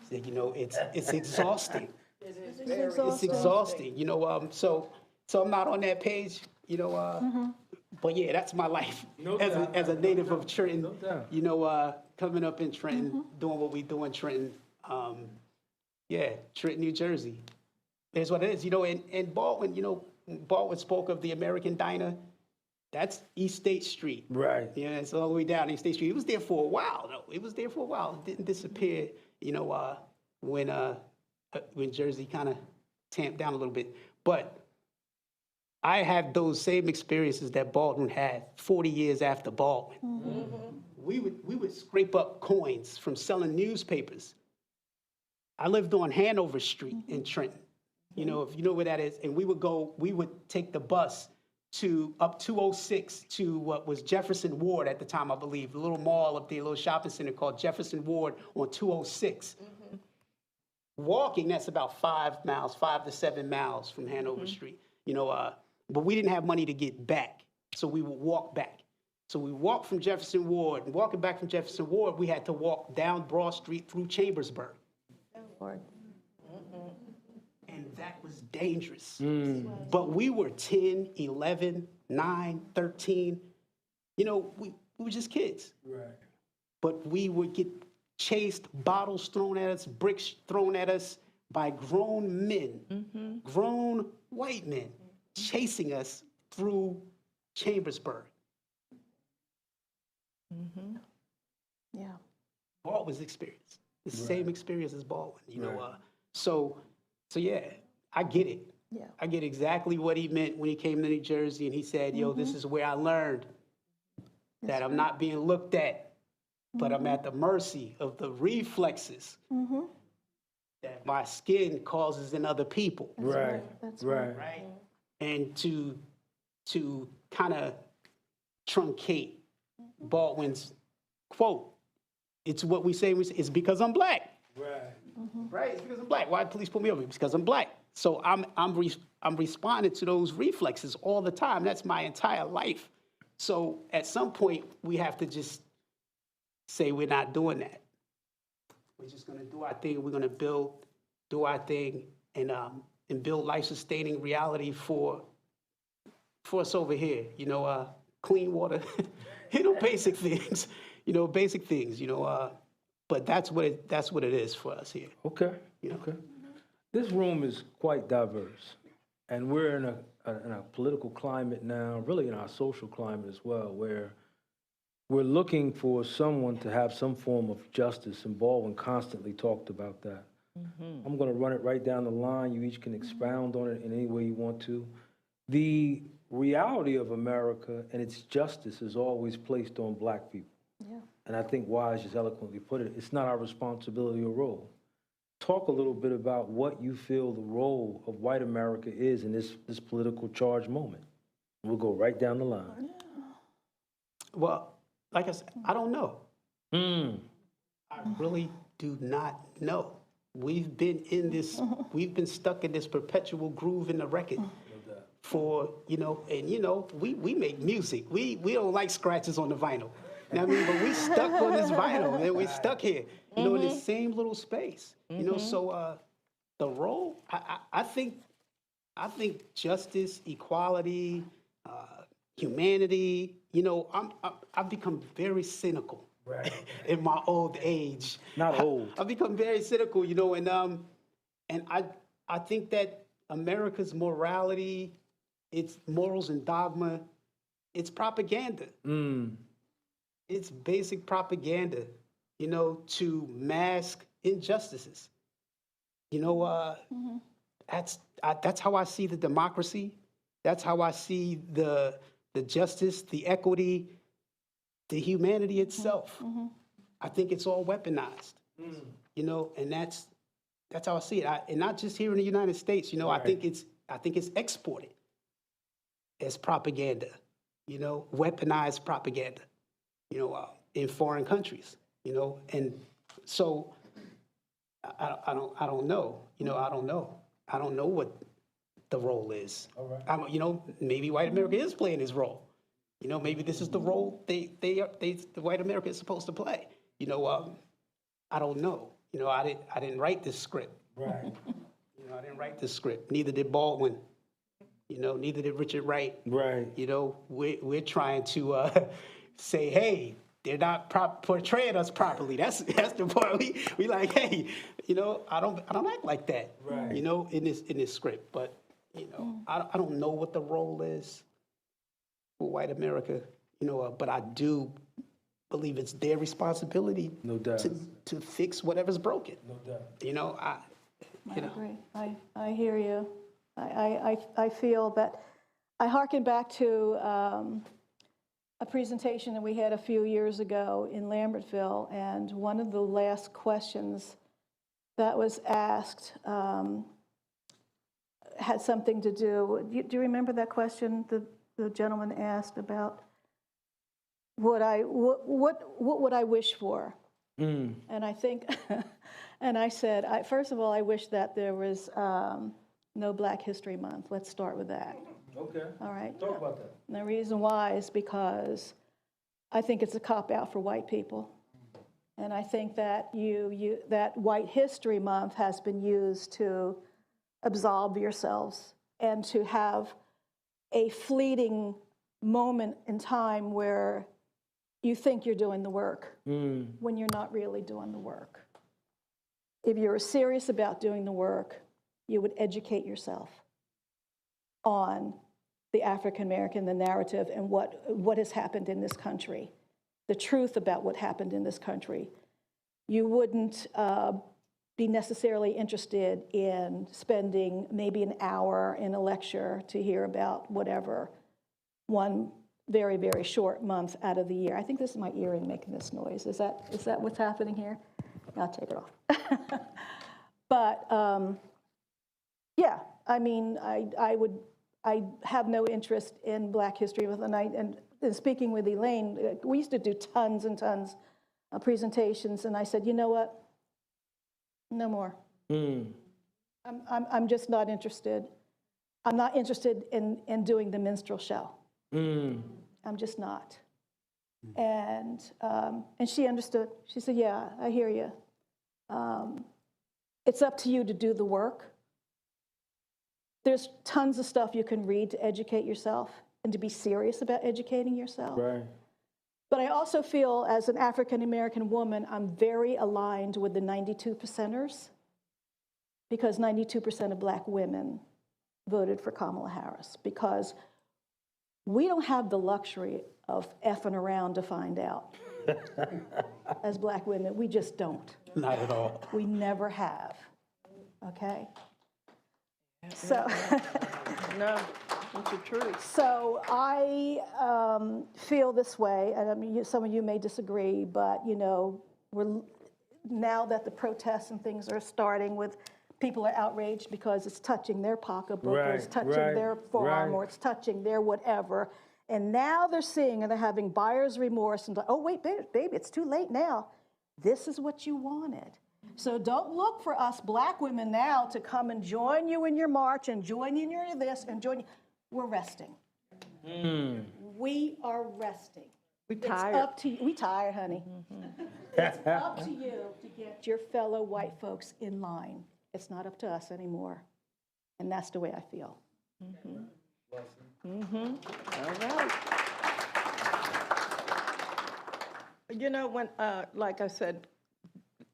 said, you know, it's exhausting. It's exhausting. You know, so I'm not on that page. You know, but yeah, that's my life as a native of Trenton. You know, coming up in Trenton, doing what we do in Trenton. Yeah, Trenton, New Jersey. There's what it is. You know, and Baldwin. You know, Baldwin spoke of the American Diner. That's East State Street. Right. Yeah, it's all the way down East State Street. It was there for a while, though. It was there for a while. It didn't disappear, you know, when Jersey kind of tamped down a little bit. But I had those same experiences that Baldwin had 40 years after Baldwin. We would scrape up coins from selling newspapers. I lived on Hanover Street in Trenton. You know, if you know where that is. And we would take the bus up 206 to what was Jefferson Ward at the time, I believe, a little mall up there, a little shopping center called Jefferson Ward on 206. Walking, that's about 5 to 7 miles from Hanover Street, you know, but we didn't have money to get back, so we would walk back. So we walked from Jefferson Ward, and walking back from Jefferson Ward, we had to walk down Broad Street through Chambersburg. And that was dangerous. But we were 10, 11, 9, 13. You know, we were just kids. Right. But we would get chased, bottles thrown at us, bricks thrown at us by grown men, grown white men, chasing us through Chambersburg. Yeah. Baldwin's experience, the same experience as Baldwin, you know. So yeah, I get it. Yeah. I get exactly what he meant when he came to New Jersey and he said, yo, this is where I learned that I'm not being looked at but I'm at the mercy of the reflexes that my skin causes in other people. Right, That's right. Right? And to kind of truncate Baldwin's quote, it's what we say, it's because I'm black. Right. Right? It's because I'm black. Why the police pull me over? It's because I'm black. So I'm responding to those reflexes all the time. That's my entire life. So at some point, we have to just say we're not doing that. We're just going to do our thing. We're going to do our thing, and build life-sustaining reality for us over here. You know, clean water, you know, basic things. You know, basic things. You know, but that's what it is for us here. Okay, Yeah. okay. This room is quite diverse, and we're in a political climate now, really in our social climate as well, where we're looking for someone to have some form of justice, and Baldwin constantly talked about that. I'm going to run it right down the line. You each can expound on it in any way you want to. The reality of America and its justice is always placed on black people. Yeah. And I think Wise just eloquently put it, it's not our responsibility or role. Talk a little bit about what you feel the role of white America is in this political charge moment. We'll go right down the line. Well, like I said, I don't know. I really do not know. We've been in this, we've been stuck in this perpetual groove in the record for, you know, and you know, we make music. We don't like scratches on the vinyl. You know what I mean? But we stuck on this vinyl, and we're stuck here, you know, in this same little space. You know, so the role, I think justice, equality, humanity, you know, I've become very cynical. Right. In my old age. Not old. I've become very cynical, you know, and I think that America's morality, its morals and dogma, it's propaganda. It's basic propaganda, you know, to mask injustices. You know, that's how I see the democracy. That's how I see the justice, the equity, the humanity itself. I think it's all weaponized, you know, and that's how I see it. And not just here in the United States, you know, I think it's exported as propaganda, you know, weaponized propaganda, you know, in foreign countries, you know, and so I don't know, you know, I don't know what the role is. You know, maybe white America is playing his role. You know, maybe this is the role the white America is supposed to play. You know, I don't know. You know, I didn't write this script. Right. You know, I didn't write this script. Neither did Baldwin. You know, neither did Richard Wright. Right. You know, we're trying to say, hey, they're not portraying us properly. That's the point. We like, hey, you know, I don't act like that. Right. You know, in this script, but you know, I don't know what the role is for white America, you know, but I do believe it's their responsibility, no doubt, to fix whatever's broken. No doubt. You know, I agree. I hear you. I feel that I hearken back to a presentation that we had a few years ago in Lambertville, and one of the last questions that was asked had something to do. Do you remember that question? The gentleman asked about what would I wish for? And I think, and I said, first of all, I wish that there was no Black History Month. Let's start with that. Okay. All right. Talk about that. And the reason why is because I think it's a cop-out for white people. And I think that that White History Month has been used to absolve yourselves and to have a fleeting moment in time where you think you're doing the work when you're not really doing the work. If you're serious about doing the work, you would educate yourself on the African American, the narrative, and what has happened in this country, the truth about what happened in this country. You wouldn't be necessarily interested in spending maybe an hour in a lecture to hear about whatever one very, very short month out of the year. I think this is my earring making this noise. Is that what's happening here? I'll take it off. But yeah, I mean, I have no interest in Black History Month, and speaking with Elaine, we used to do tons and tons of presentations, and I said, you know what? No more. I'm just not interested. I'm not interested in doing the minstrel show. I'm just not. And she understood. She said, yeah, I hear you. It's up to you to do the work. There's tons of stuff you can read to educate yourself and to be serious about educating yourself. Right. But I also feel, as an African-American woman, I'm very aligned with the 92%ers, because 92% of Black women voted for Kamala Harris, because we don't have the luxury of effing around to find out. As Black women, we just don't. Not at all. We never have, okay? So, No, it's the truth. so I feel this way, and I mean, some of you may disagree, but you know, now that the protests and things are starting with, people are outraged because it's touching their pocketbook, or it's touching their forearm, or it's touching their whatever, and now they're seeing and they're having buyer's remorse and like, oh wait, baby, it's too late now. This is what you wanted. So don't look for us Black women now to come and join you in your march and join you in your this and join you. We're resting. We are resting. We It's tired. up to you. We tired, honey. It's up to you to get your fellow white folks in line. It's not up to us anymore. And that's the way I feel. All right. You know, when, like I said,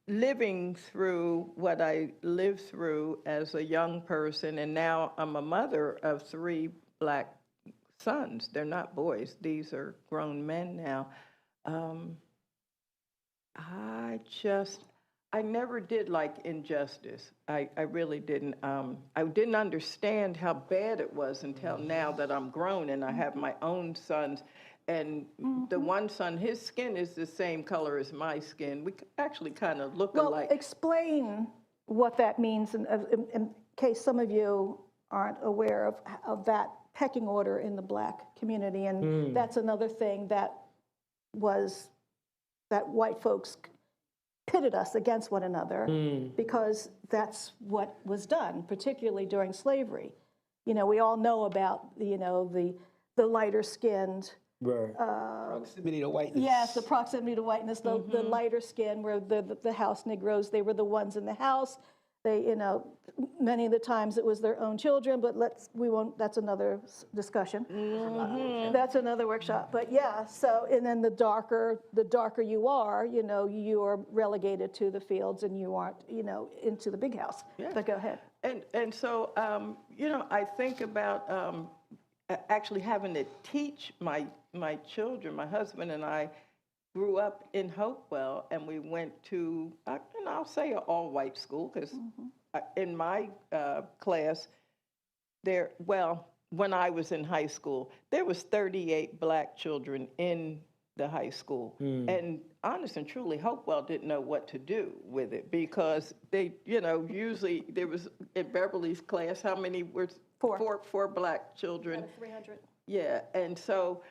living through what I lived through as a young person, and now I'm a mother of 3 Black sons. They're not boys. These are grown men now. I never did like injustice. I really didn't. I didn't understand how bad it was until now that I'm grown and I have my own sons. And the one son, his skin is the same color as my skin. We actually kind of look alike. Well, explain what that means in case some of you aren't aware of that pecking order in the Black community. And that's another thing that white folks pitted us against one another because that's what was done, particularly during slavery. You know, we all know about, you know, the lighter skinned. Proximity to whiteness. Yes, the proximity to whiteness, the lighter skin, where the house Negroes, they were the ones in the house. They, you know, many of the times it was their own children, but that's another discussion. That's another workshop. But yeah, so, and then the darker you are, you know, you are relegated to the fields and you aren't, you know, into the big house. Yeah. But go ahead. And so, you know, I think about actually having to teach my children. My husband and I grew up in Hopewell, and we went to, and I'll say an all-white school, because in my class, when I was in high school, there was 38 Black children in the high school. And honest and truly, Hopewell didn't know what to do with it, because they, you know, usually there was, in Beverly's class, how many were? Four Black children. Out of 300. Yeah, and so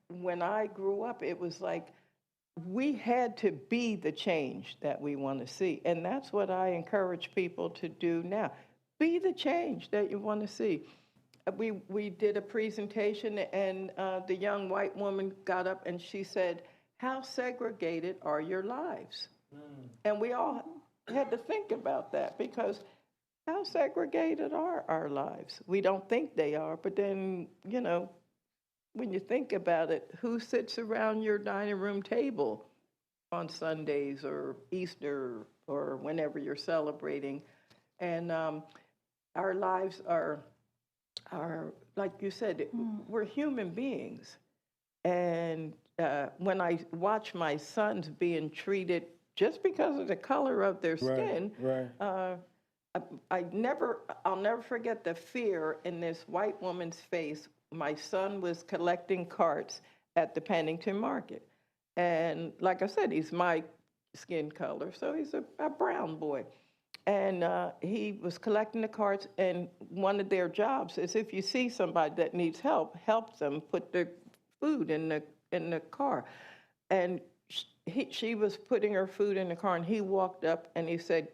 when I grew up, it was like we had to be the change that we want to see. And that's what I encourage people to do now. Be the change that you want to see. We did a presentation, and the young white woman got up and she said, "How segregated are your lives?" And we all had to think about that, because how segregated are our lives? We don't think they are, but then, you know, when you think about it, who sits around your dining room table on Sundays or Easter or whenever you're celebrating? And our lives are like you said, we're human beings. And when I watch my sons being treated just because of the color of their skin, I'll never forget the fear in this white woman's face my son was collecting carts at the Pennington Market. And like I said, he's my skin color, so he's a brown boy. And he was collecting the carts, and one of their jobs is if you see somebody that needs help, help them put their food in the car. And she was putting her food in the car, and he walked up and he said,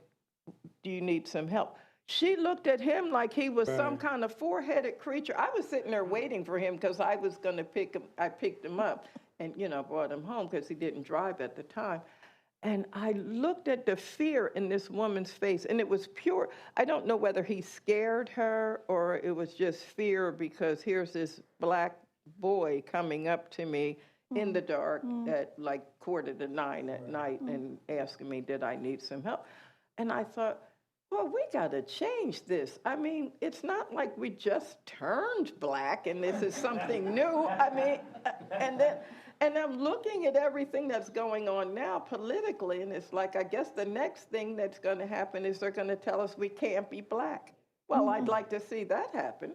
"Do you need some help?" She looked at him like he was some kind of four-headed creature. I was sitting there waiting for him because I was going to pick him. I picked him up and, brought him home because he didn't drive at the time. And I looked at the fear in this woman's face, and it was pure. I don't know whether he scared her or it was just fear, because here's this black boy coming up to me in the dark at like 8:45 at night and asking me, did I need some help? And I thought, well, we got to change this. I mean, it's not like we just turned black and this is something new. I mean, and I'm looking at everything that's going on now politically, and it's like, I guess the next thing that's going to happen is they're going to tell us we can't be black. Well, I'd like to see that happen.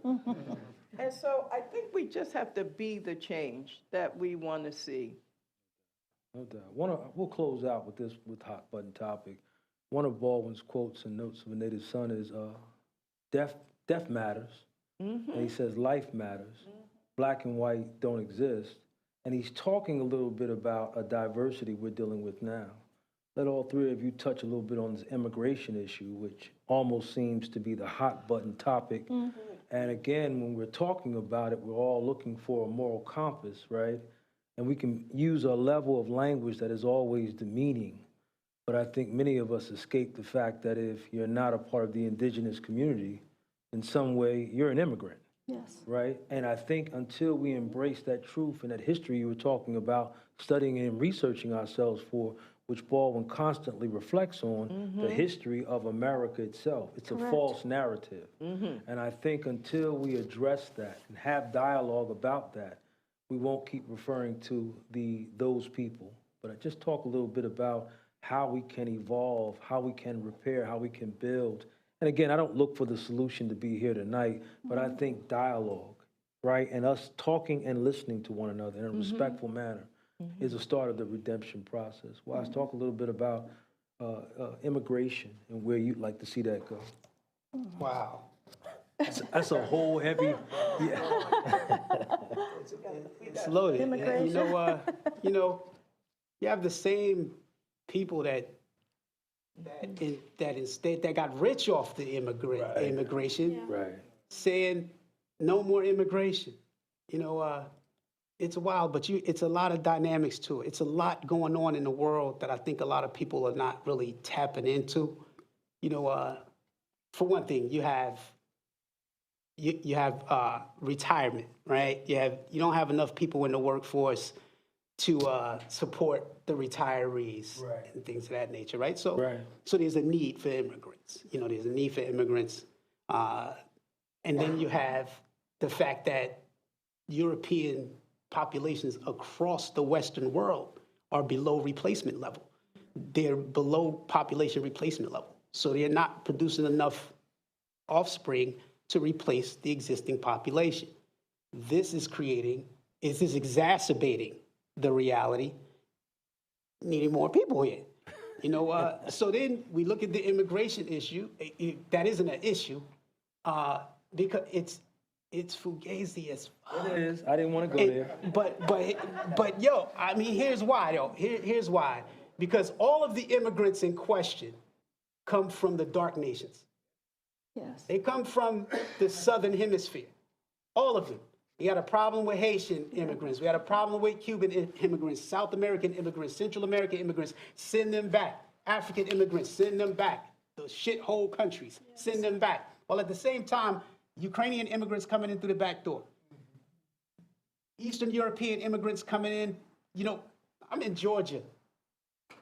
And so I think we just have to be the change that we want to see. No doubt. We'll close out with this hot button topic. One of Baldwin's quotes and notes of a native son is, death matters. And he says life matters. Black and white don't exist. And he's talking a little bit about a diversity we're dealing with now. Let all three of you touch a little bit on this immigration issue, which almost seems to be the hot button topic. And again, when we're talking about it, we're all looking for a moral compass, right? And we can use a level of language that is always demeaning. But I think many of us escape the fact that if you're not a part of the indigenous community, in some way, you're an immigrant. Yes. Right? And I think until we embrace that truth and that history you were talking about, studying and researching ourselves for, which Baldwin constantly reflects on, the history of America itself. It's a false narrative. And I think until we address that and have dialogue about that, we won't keep referring to those people. But I just talk a little bit about how we can evolve, how we can repair, how we can build. And again, I don't look for the solution to be here tonight, but I think dialogue, right, and us talking and listening to one another in a respectful manner is a start of the redemption process. Well, let's talk a little bit about immigration and where you'd like to see that go. Wow. That's a whole heavy, It's loaded. And you have the same people that got rich off the immigration, saying no more immigration. It's wild, but it's a lot of dynamics to it. It's a lot going on in the world that I think a lot of people are not really tapping into. For one thing, you have retirement, right? You don't have enough people in the workforce to support the retirees and things of that nature, right? So there's a need for immigrants. There's a need for immigrants. And then you have the fact that European populations across the Western world are below replacement level. They're below population replacement level. So they're not producing enough offspring to replace the existing population. This is exacerbating the reality, needing more people here. So then we look at the immigration issue. That isn't an issue because it's fugazi as fuck. It is. I didn't want to go there. But yo, I mean, here's why though. Here's why. Because all of the immigrants in question come from the dark nations. Yes. They come from the Southern Hemisphere. All of them. We had a problem with Haitian immigrants. We had a problem with Cuban immigrants, South American immigrants, Central American immigrants. Send them back. African immigrants, send them back. The shithole countries, send them back. While at the same time, Ukrainian immigrants coming in through the back door. Eastern European immigrants coming in. I'm in Georgia.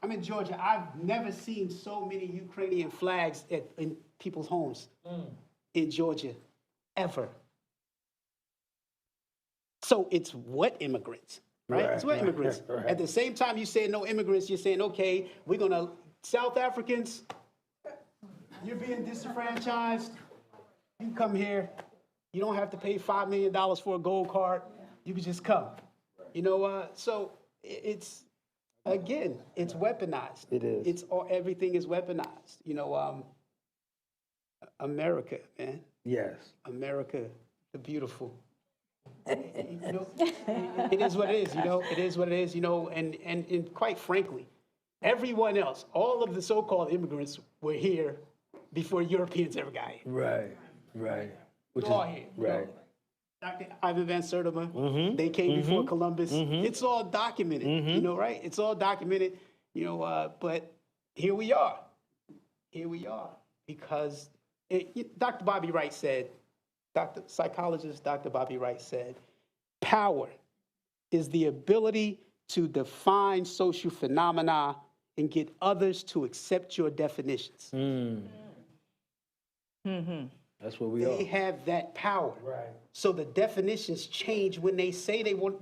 I've never seen so many Ukrainian flags in people's homes in Georgia, ever. So it's what immigrants, right? It's what immigrants. At the same time you say no immigrants, you're saying, okay, we're going to, South Africans, you're being disenfranchised. You come here, You don't have to pay $5 million for a gold card. You can just come. You know, so it's, again, it's weaponized. It is. It's all, everything is weaponized. You know, America, man. Yes. America, the beautiful. You know, it is what it is, you know. It is what it is, you know, and quite frankly, everyone else, all of the so-called immigrants were here before Europeans ever got here. Right, right. Which They're all here. You know. right. Dr. Ivan Van Sertima, they came before Columbus. It's all documented, you know, right? It's all documented, you know, but here we are. Here we are. Because Dr. Bobby Wright said, psychologist Dr. Bobby Wright said, power is the ability to define social phenomena and get others to accept your definitions. That's what we They are. have that power. Right. So the definitions change when they say they want,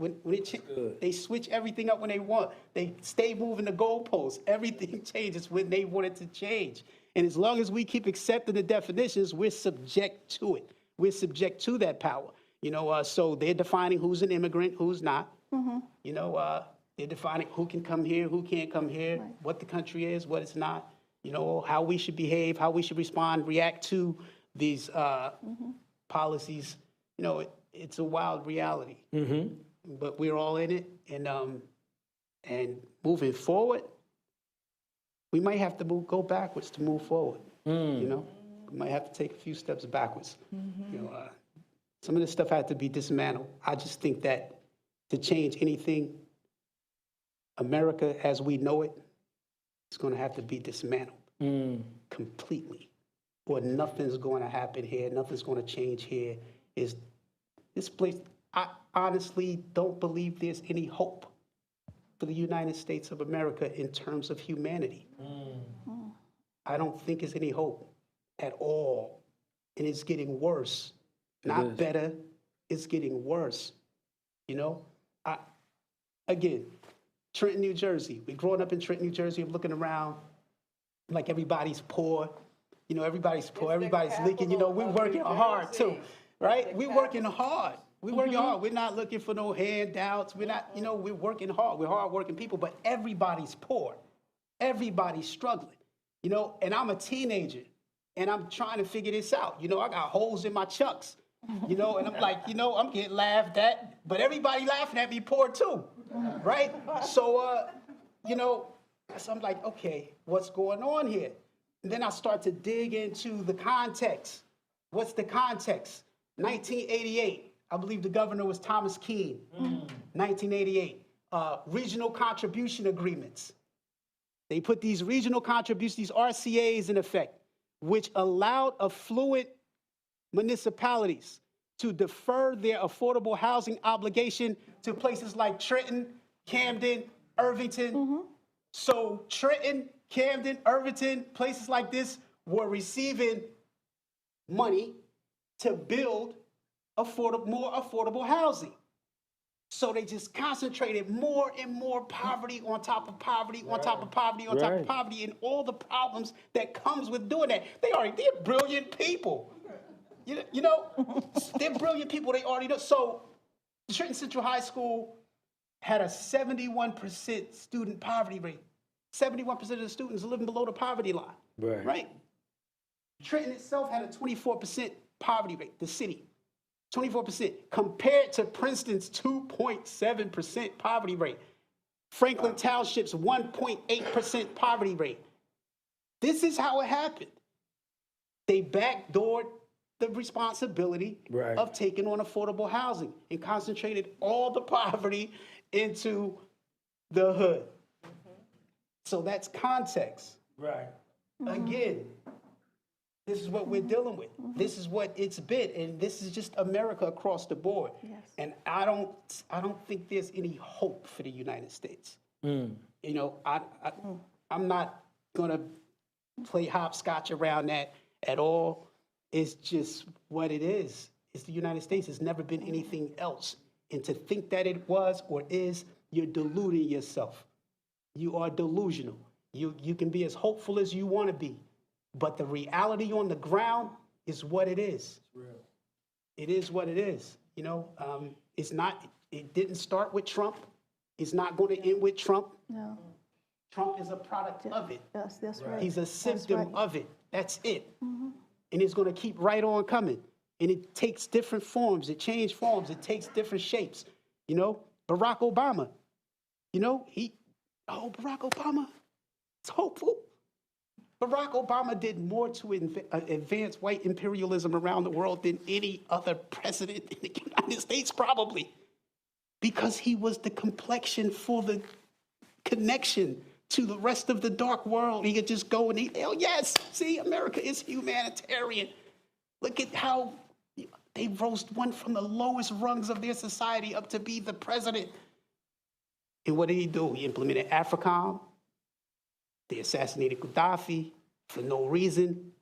they switch everything up when they want. They stay moving the goalposts. Everything changes when they want it to change. And as long as we keep accepting the definitions, we're subject to it. We're subject to that power. You know, so they're defining who's an immigrant, who's not. You know, they're defining who can come here, who can't come here, what the country is, what it's not. You know, how we should behave, how we should respond, react to these policies. You know, it's a wild reality. But we're all in it, and moving forward, we might have to go backwards to move forward. You know, we might have to take a few steps backwards. You know, some of this stuff had to be dismantled. I just think that to change anything, America as we know it, it's going to have to be dismantled completely, or nothing's going to happen here. Nothing's going to change here. Is this place? I honestly don't believe there's any hope for the United States of America in terms of humanity. I don't think there's any hope at all, and it's getting worse. Not better. It's getting worse. You know, again, Trenton, New Jersey. We're growing up in Trenton, New Jersey. I'm looking around like everybody's poor. You know, everybody's poor. Everybody's leaking. You know, we're working hard too, right? We're working hard. We're working hard. We're not looking for no handouts. We're not, you know, we're working hard. We're hardworking people, but everybody's poor. Everybody's struggling. You know, and I'm a teenager, and I'm trying to figure this out. You know, I got holes in my chucks. You know, and I'm like, you know, I'm getting laughed at, but everybody laughing at me poor too, right? So, you know, so I'm like, okay, what's going on here? And then I start to dig into the context. What's the context? 1988, I believe the governor was Thomas Keene. 1988, regional contribution agreements. They put these regional contributions, these RCAs in effect, which allowed affluent municipalities to defer their affordable housing obligation to places like Trenton, Camden, Irvington. So Trenton, Camden, Irvington, places like this were receiving money to build more affordable housing. So they just concentrated more and more poverty on top of poverty, on top of poverty, on top of poverty, and all the problems that comes with doing that. They're brilliant people. You know, they're brilliant people. They already know. So Trenton Central High School had a 71% student poverty rate. 71% of the students living below the poverty line. Right? Trenton itself had a 24% poverty rate, the city. 24%, compared to Princeton's 2.7% poverty rate. Franklin Township's 1.8% poverty rate. This is how it happened. They backdoored the responsibility of taking on affordable housing and concentrated all the poverty into the hood. So that's context. Again, this is what we're dealing with. This is what it's been, and this is just America across the board. And I don't think there's any hope for the United States. You know, I'm not gonna play hopscotch around that at all. It's just what it is. It's the United States. It's never been anything else. And to think that it was or is, you're deluding yourself. You are delusional. You can be as hopeful as you want to be, but the reality on the ground is what it is. It's real. it is what it is. It's not, it didn't start with Trump. It's not going to end with Trump. No, Trump is a product of it. yes, that's right. He's a symptom right. of it. That's it. And it's going to keep right on coming. And it takes different forms. It changes forms. It takes different shapes. Barack Obama, Barack Obama, it's hopeful. Barack Obama did more to advance white imperialism around the world than any other president in the United States, probably, because he was the complexion for the connection to the rest of the dark world. He could just go and yes, see, America is humanitarian. Look at how they rose one from the lowest rungs of their society up to be the president. And what did he do? He implemented AFRICOM. They assassinated Gaddafi for no reason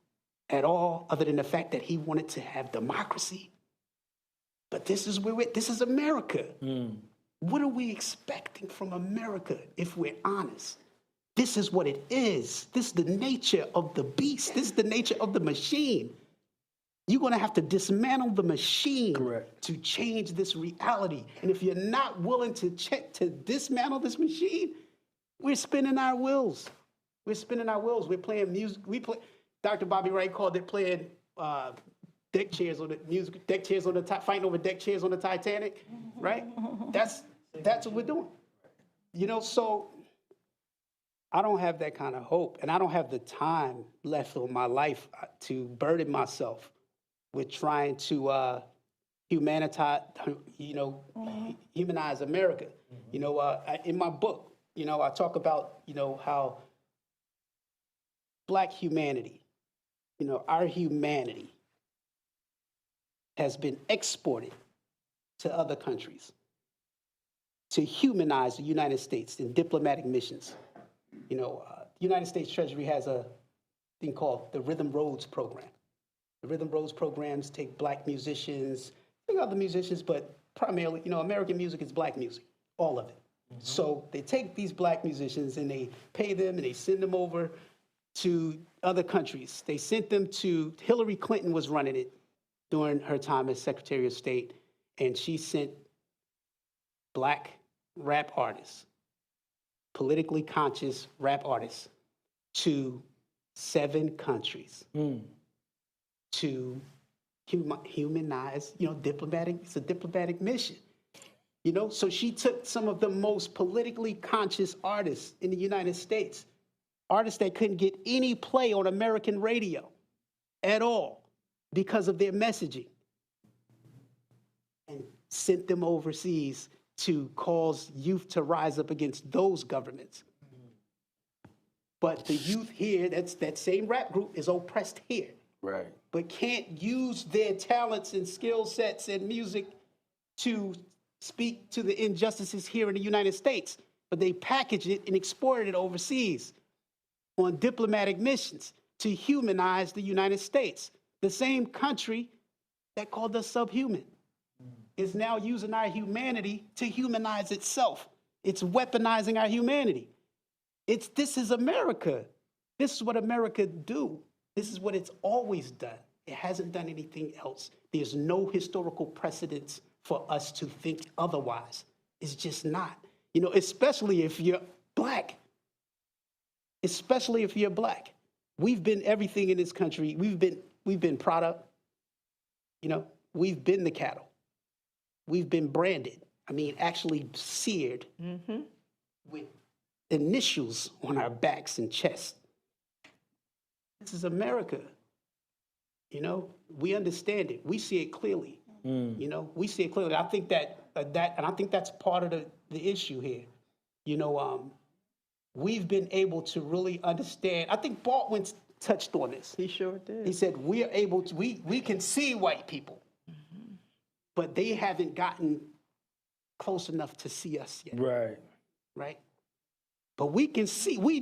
at all, other than the fact that he wanted to have democracy. But this is America. What are we expecting from America if we're honest? This is what it is. This is the nature of the beast. This is the nature of the machine. You're going to have to dismantle the machine to change this reality. And if you're not willing to dismantle this machine, we're spinning our wheels. We're spinning our wheels. We're playing music. Dr. Bobby Wright called it playing deck chairs on the fighting over deck chairs on the Titanic, right? That's what we're doing. So I don't have that kind of hope, and I don't have the time left in my life to burden myself with trying to humanize America. In my book, I talk about, how Black humanity, our humanity has been exported to other countries to humanize the United States in diplomatic missions. The United States Treasury has a thing called the Rhythm Roads Program. The Rhythm Roads programs take Black musicians, other musicians, but primarily, American music is Black music, all of it. So they take these Black musicians and they pay them and they send them over to other countries. They sent them to, Hillary Clinton was running it during her time as Secretary of State, and she sent Black rap artists, politically conscious rap artists, to 7 countries to humanize, it's a diplomatic mission. So she took some of the most politically conscious artists in the United States, artists that couldn't get any play on American radio at all because of their messaging, and sent them overseas to cause youth to rise up against those governments. But the youth here, that same rap group is oppressed here. Right. But can't use their talents and skill sets and music to speak to the injustices here in the United States. But they package it and export it overseas on diplomatic missions to humanize the United States. The same country that called us subhuman is now using our humanity to humanize itself. It's weaponizing our humanity. This is America. This is what America do. This is what it's always done. It hasn't done anything else. There's no historical precedence for us to think otherwise. It's just not. Especially if you're Black. Especially if you're Black. We've been everything in this country. We've been product. We've been the cattle. We've been branded. Actually seared with initials on our backs and chests. This is America. We understand it. We see it clearly. We see it clearly. I think that and I think that's part of the issue here. We've been able to really understand. I think Baldwin touched on this. He sure did. He said we can see white people, but they haven't gotten close enough to see us yet. Right. But we can see. We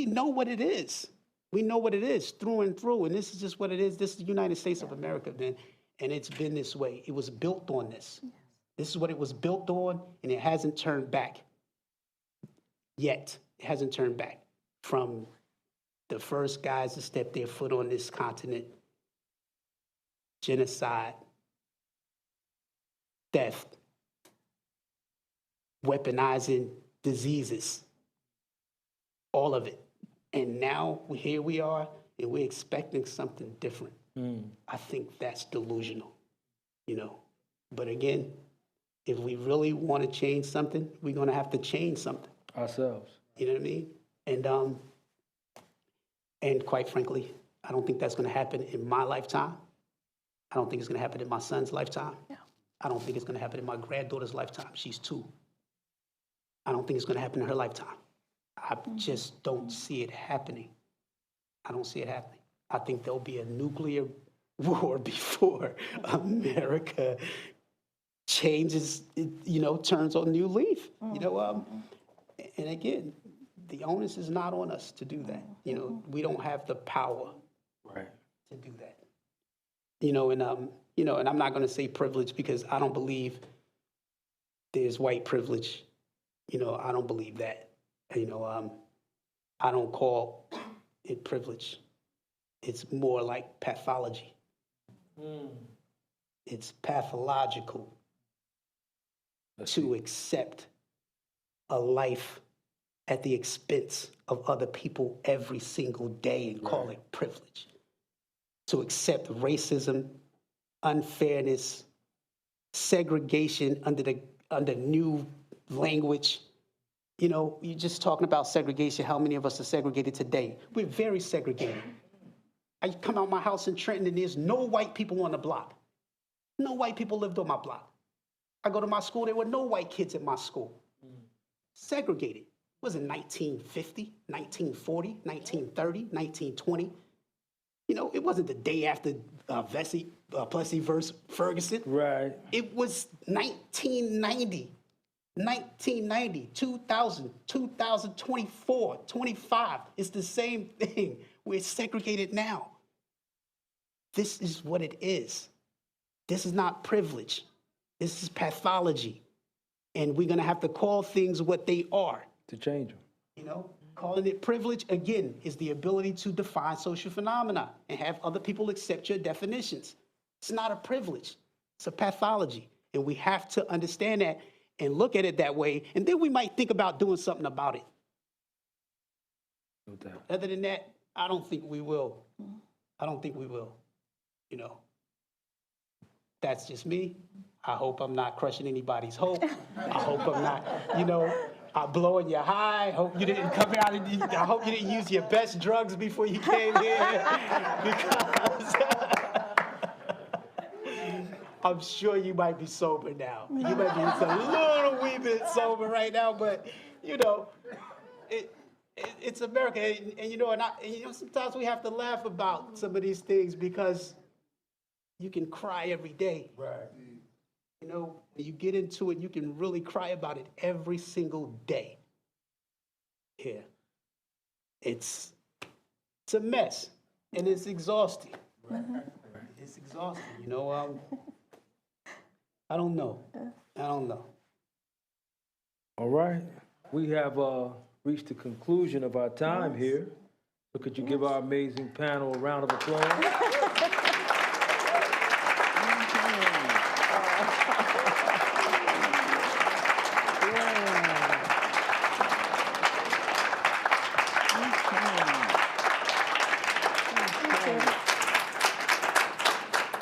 know what it is. We know what it is through and through, and this is just what it is. This is the United States of America, man, and it's been this way. It was built on this. This is what it was built on, and it hasn't turned back yet. It hasn't turned back from the first guys to step their foot on this continent. Genocide, theft, weaponizing diseases, all of it. And now here we are, and we're expecting something different. I think that's delusional, you know. But again, if we really want to change something, we're going to have to change something. Ourselves. You know what I mean? And quite frankly, I don't think that's going to happen in my lifetime. I don't think it's going to happen in my son's lifetime. Yeah. I don't think it's going to happen in my granddaughter's lifetime. She's 2. I don't think it's going to happen in her lifetime. I just don't see it happening. I don't see it happening. I think there'll be a nuclear war before America changes, you know, turns on a new leaf. You know, and again, the onus is not on us to do that. You know, we don't have the power to do that. You know, and I'm not going to say privilege because I don't believe there's white privilege. You know, I don't believe that. You know, I don't call it privilege. It's more like pathology. It's pathological to accept a life at the expense of other people every single day and call it privilege. To accept racism, unfairness, segregation under new language. You know, you're just talking about segregation. How many of us are segregated today? We're very segregated. I come out my house in Trenton and there's no white people on the block. No white people lived on my block. I go to my school, there were no white kids at my school. Segregated. It was in 1950, 1940, 1930, 1920. You know, it wasn't the day after Plessy versus Ferguson. Right. It was 1990, 2000, 2024, 25. It's the same thing. We're segregated now. This is what it is. This is not privilege. This is pathology. And we're going to have to call things what they are. To change them. You know, calling it privilege, again, is the ability to define social phenomena and have other people accept your definitions. It's not a privilege. It's a pathology. And we have to understand that and look at it that way. And then we might think about doing something about it. No doubt. Other than that, I don't think we will. I don't think we will. You know, that's just me. I hope I'm not crushing anybody's hope. I hope I'm not, you know, I'm blowing you high. I hope you didn't come out and I hope you didn't use your best drugs before you came here. Because I'm sure you might be sober now. You might be just a little wee bit sober right now, but you know, it's America, and you know, and you know, sometimes we have to laugh about some of these things because you can cry every day. Right. You know, when you get into it, you can really cry about it every single day. Here, it's a mess, and it's exhausting. Right. It's exhausting. You know, I don't know. All right. We have reached the conclusion of our time here. So could you give our amazing panel a round of applause?